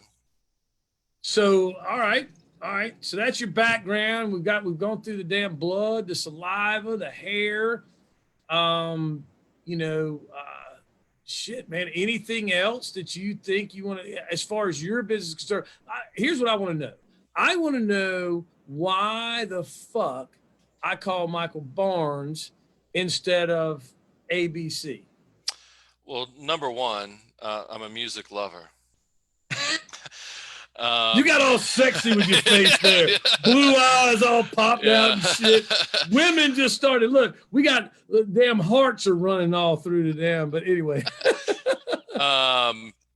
So, all right. So that's your background. We've gone through the damn blood, the saliva, the hair, you know, shit, man. Anything else that you think you want to, as far as your business is concerned? Here's what I want to know. I want to know why the fuck I call Michael Barnes instead of ABC. Well, number one, I'm a music lover. You got all sexy with your face there. Blue eyes all popped out and shit. Women just started, look, we got damn hearts are running all through the damn, but anyway.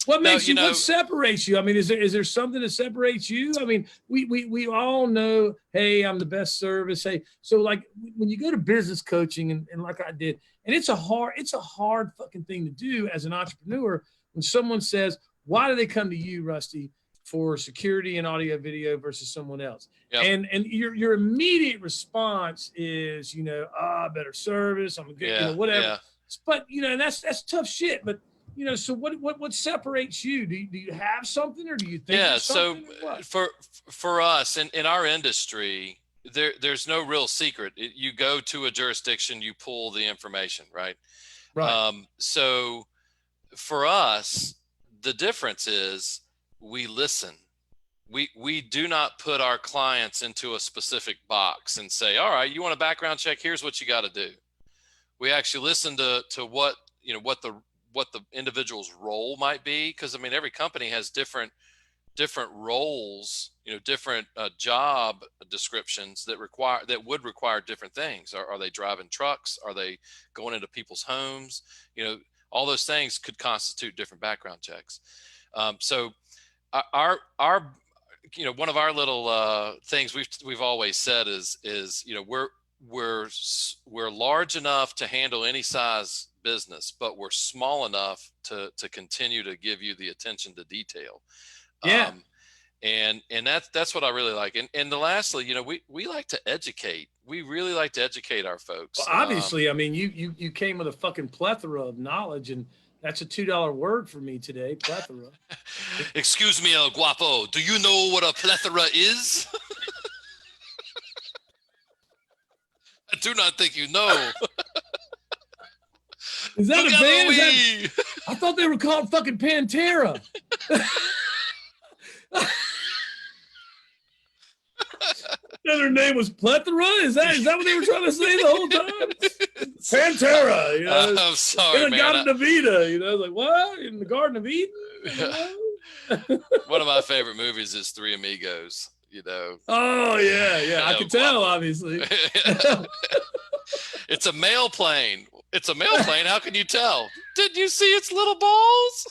What makes you, what separates you? I mean, is there something that separates you? I mean, we all know, hey, I'm the best service. Hey, so like when you go to business coaching and like I did, and it's a hard fucking thing to do as an entrepreneur when someone says, why do they come to you, Rusty, for security and audio video versus someone else? Yep. And your immediate response is, you know, better service, I'm a good, you know, whatever. Yeah. But you know, that's tough shit. But you know, so what separates you? Do you have something, or do you think? Yeah. So for us in our industry, there's no real secret. You go to a jurisdiction, you pull the information, right? Right. So for us, the difference is we listen. We do not put our clients into a specific box and say, all right, you want a background check? Here's what you got to do. We actually listen to what, you know, what what the individual's role might be, because I mean every company has different roles, different job descriptions that would require different things. Are they driving trucks? Are they going into people's homes? All those things could constitute different background checks. So our one of our little things we've always said is we're large enough to handle any size business, but we're small enough to continue to give you the attention to detail. Yeah. And that's what I really like. And lastly, we like to educate. We really like to educate our folks. Well, obviously, I mean, you came with a fucking plethora of knowledge, and that's a $2 word for me today, plethora. Excuse me, El Guapo. Do you know what a plethora is? I do not think you know. Is that a band? I thought they were called fucking Pantera. Their name was Plethora? Is that what they were trying to say the whole time? Pantera, I'm sorry, in the Garden of Eden, like, what? In the Garden of Eden? One of my favorite movies is Three Amigos, Oh, yeah. I can tell, obviously. It's a mail plane. It's a mail plane. How can you tell? Did you see its little balls?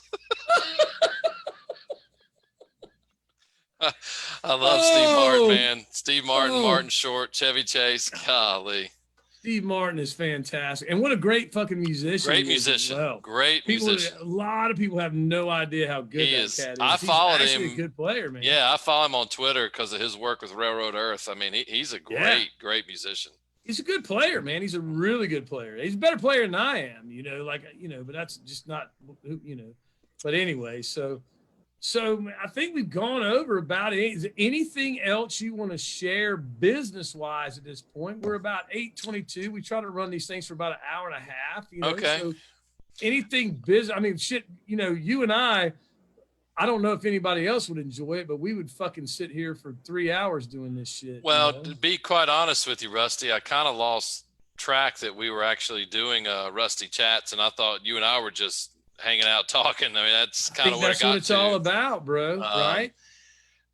I love Steve Martin, man. Steve Martin, Martin Short, Chevy Chase. Golly. Steve Martin is fantastic. And what a great fucking musician. Great musician. Well. Great musician. A lot of people have no idea how good he that is. cat is. I followed He's him. A good player, man. Yeah, I follow him on Twitter because of his work with Railroad Earth. I mean, he's a great musician. He's a good player, man. He's a really good player. He's a better player than I am, but that's just not, But anyway, so I think we've gone over about it. Is there anything else you want to share business-wise at this point? We're about 8:22. We try to run these things for about an hour and a half. Okay. So anything business? I mean, shit. You and I don't know if anybody else would enjoy it, but we would fucking sit here for 3 hours doing this shit. Well, to be quite honest with you, Rusty, I kind of lost track that we were actually doing Rusty Chats, and I thought you and I were just hanging out talking. I mean, that's kind of what it got to. That's what it's all about, bro. Right?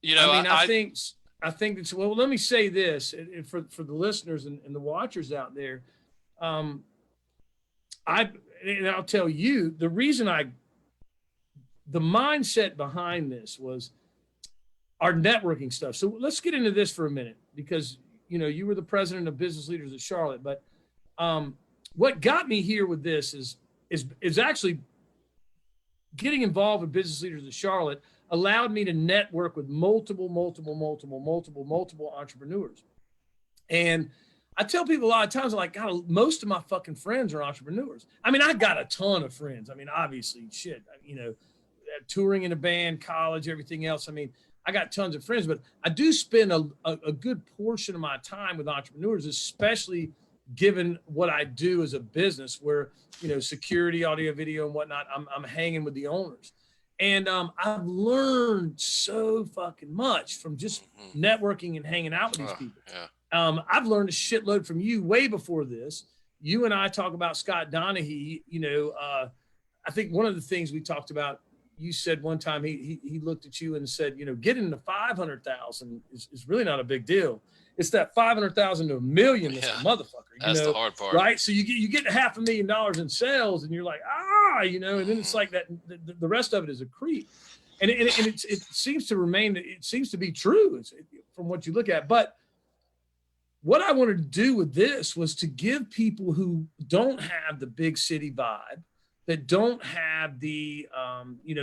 I think it's, well, let me say this for the listeners and the watchers out there. I'll tell you the reason the mindset behind this was our networking stuff. So let's get into this for a minute, because, you were the president of Business Leaders of Charlotte, but what got me here with this is actually getting involved with Business Leaders of Charlotte allowed me to network with multiple entrepreneurs. And I tell people a lot of times, like, God, most of my fucking friends are entrepreneurs. I mean, I got a ton of friends. I mean, obviously, shit, touring in a band, college, everything else. I mean, I got tons of friends, but I do spend a good portion of my time with entrepreneurs, especially given what I do as a business where, security, audio, video, and whatnot, I'm hanging with the owners. And I've learned so fucking much from just networking and hanging out with these people. Yeah. I've learned a shitload from you way before this. You and I talk about Scott Donahue. I think one of the things we talked about, you said one time he looked at you and said, getting to 500,000 is really not a big deal. It's that 500,000 to $1 million that's a motherfucker. That's the hard part, right? So you get $500,000 in sales, and you're like, and then it's like that. The rest of it is a creep, and it seems to remain. It seems to be true from what you look at. But what I wanted to do with this was to give people who don't have the big city vibe, that don't have the,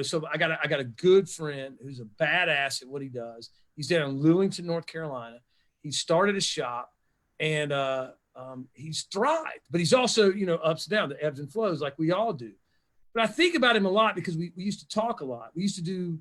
so I got a good friend who's a badass at what he does. He's down in Lewington, North Carolina. He started a shop, and he's thrived, but he's also, ups and downs, the ebbs and flows like we all do. But I think about him a lot because we used to talk a lot. We used to do,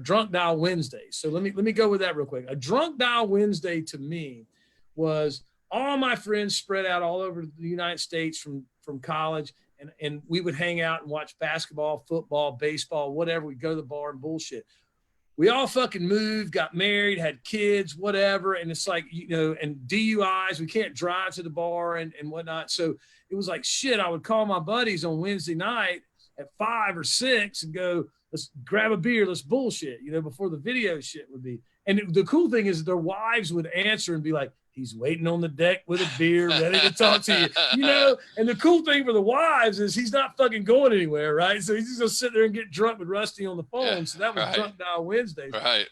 Drunk Dial Wednesdays. So let me go with that real quick. A Drunk Dial Wednesday to me was all my friends spread out all over the United States from college. And we would hang out and watch basketball, football, baseball, whatever. We'd go to the bar and bullshit. We all fucking moved, got married, had kids, whatever. And it's like, and DUIs, we can't drive to the bar and whatnot. So it was like, shit, I would call my buddies on Wednesday night at 5 or 6 and go, let's grab a beer, let's bullshit, you know, before the video shit would be. And the cool thing is their wives would answer and be like, he's waiting on the deck with a beer, ready to talk to you, you know? And the cool thing for the wives is he's not fucking going anywhere, right? So he's just gonna sit there and get drunk with Rusty on the phone. Yeah, so that was right. Drunk Dial Wednesdays. Right.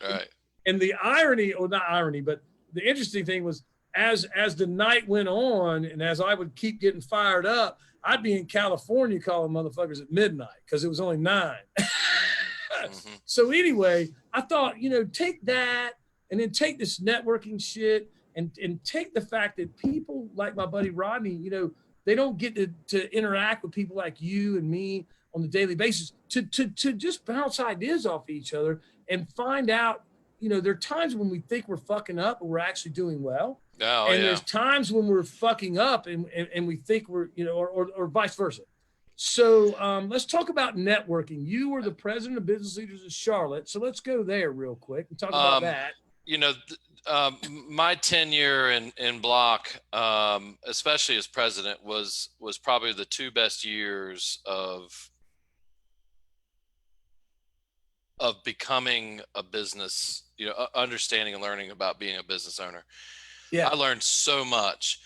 And the irony, or not irony, but the interesting thing was as the night went on and as I would keep getting fired up, I'd be in California calling motherfuckers at midnight because it was only 9. Mm-hmm. So anyway, I thought, you know, take that and then take this networking shit and take the fact that people like my buddy Rodney, you know, they don't get to interact with people like you and me on the daily basis to just bounce ideas off each other and find out, you know, there are times when we think we're fucking up and we're actually doing well. Oh, and yeah. there's times when we're fucking up and we think we're, you know, or vice versa. So let's talk about networking. You were the president of Business Leaders of Charlotte. So let's go there real quick and talk about that. You know, my tenure in Block, especially as president, was probably the 2 best years of becoming a business, you know, understanding and learning about being a business owner. Yeah. I learned so much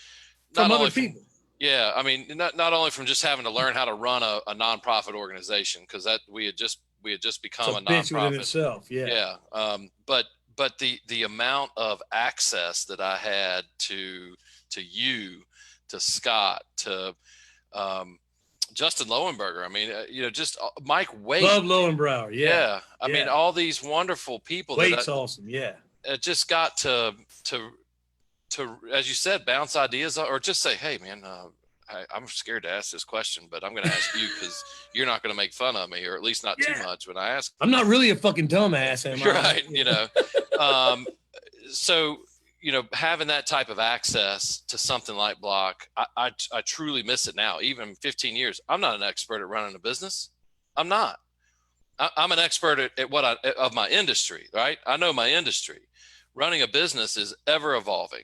From other people. Yeah. I mean, not only from just having to learn how to run a nonprofit organization, because that we had just become a bitch nonprofit within itself. Yeah. Yeah. But the amount of access that I had to you, to Scott, to Justin Lowenberger. I mean, you know, just Mike Waite. Love Lowenbrower. Yeah. I mean, all these wonderful people. Waite's awesome. Yeah. It just got to, as you said, bounce ideas or just say, hey, man, I'm scared to ask this question, but I'm going to ask you because you're not going to make fun of me, or at least not too much when I ask. I'm not really a fucking dumbass, am I? Right. You know, so, you know, having that type of access to something like Block, I truly miss it now. Even 15 years, I'm not an expert at running a business. I'm not. I'm an expert at what of my industry, right? I know my industry. Running a business is ever evolving.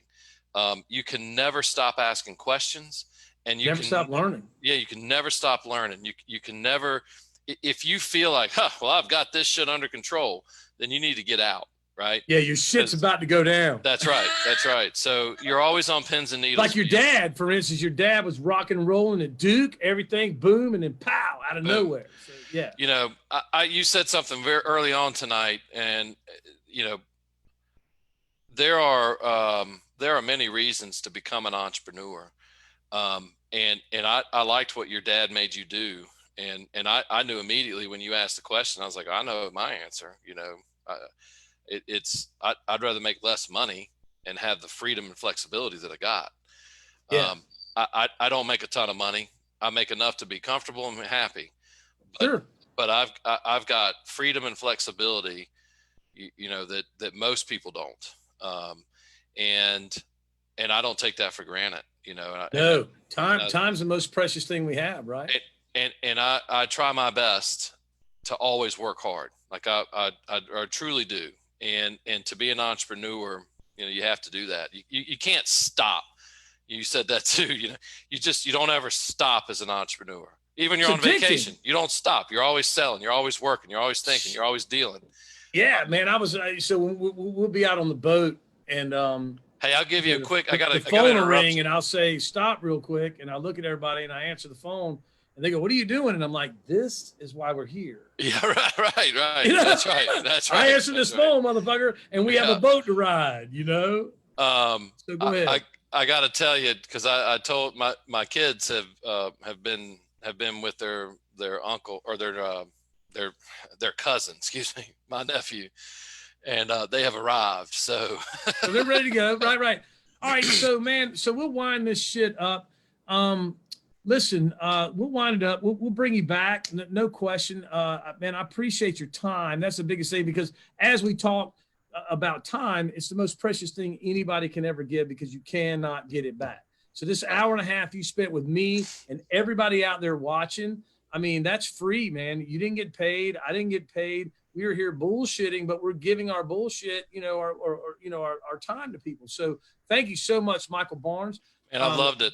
You can never stop asking questions, and you never can stop learning. Yeah, you can never stop learning. You can never, if you feel like, well, I've got this shit under control, then you need to get out, right? Yeah, your shit's about to go down. That's right. That's right. So you're always on pins and needles. Like your dad, for instance, your dad was rock and rolling at Duke, everything boom, and then pow, out of nowhere. So, yeah. You know, you said something very early on tonight, and you know, there are many reasons to become an entrepreneur. And I liked what your dad made you do. And I knew immediately when you asked the question, I was like, I know my answer. You know, I'd rather make less money and have the freedom and flexibility that I got. Yeah. I don't make a ton of money. I make enough to be comfortable and happy. But, sure. But I've got freedom and flexibility, you know, that most people don't. And I don't take that for granted, you know. No, time's the most precious thing we have, right? And I try my best to always work hard. Like I truly do. And to be an entrepreneur, you know, you have to do that. You can't stop. You said that too. You know, you don't ever stop as an entrepreneur. Even you're on vacation, you don't stop. You're always selling. You're always working. You're always thinking. You're always dealing. Yeah, man. So we'll be out on the boat, and hey, I'll give you a quick. I got the phone will ring, and I'll say stop real quick, and I'll look at everybody, and I answer the phone, and they go, "What are you doing?" And I'm like, "This is why we're here." Yeah, right. You know? That's right. I answer this phone, motherfucker, and we have a boat to ride. You know. So go ahead. I got to tell you, because I told my kids have been with their uncle or their cousin, excuse me, my nephew, and they have arrived. So they're ready to go. Right. All right. So man, we'll wind this shit up. Listen, we'll wind it up. We'll bring you back. No question. Man, I appreciate your time. That's the biggest thing, because as we talk about time, it's the most precious thing anybody can ever give, because you cannot get it back. So this hour and a half you spent with me and everybody out there watching, I mean, that's free, man. You didn't get paid. I didn't get paid. We were here bullshitting, but we're giving our bullshit, you know, our time to people. So thank you so much, Michael Barnes. And I've loved it.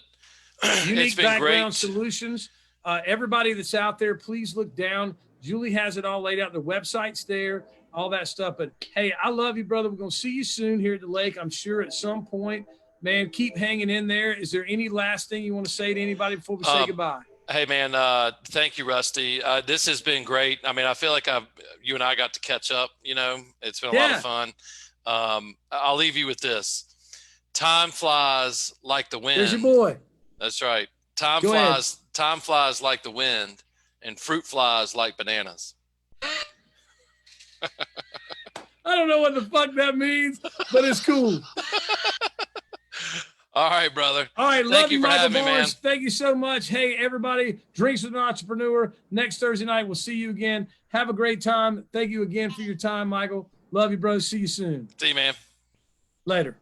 Unique It's been Background great. Solutions. Everybody that's out there, please look down. Julie has it all laid out. The website's there, all that stuff. But hey, I love you, brother. We're going to see you soon here at the lake. I'm sure at some point, man, keep hanging in there. Is there any last thing you want to say to anybody before we say goodbye? Hey man, thank you, Rusty. This has been great. I mean, I feel like you and I got to catch up, you know, it's been a lot of fun. I'll leave you with this. Time flies like the wind. There's your boy. That's right. Time flies like the wind, and fruit flies like bananas. I don't know what the fuck that means, but it's cool. All right, brother. All right. Thank Love you you, for Michael having me, man. Barnes. Thank you so much. Hey, everybody, Drinks with an Entrepreneur. Next Thursday night, we'll see you again. Have a great time. Thank you again for your time, Michael. Love you, bro. See you soon. See you, man. Later.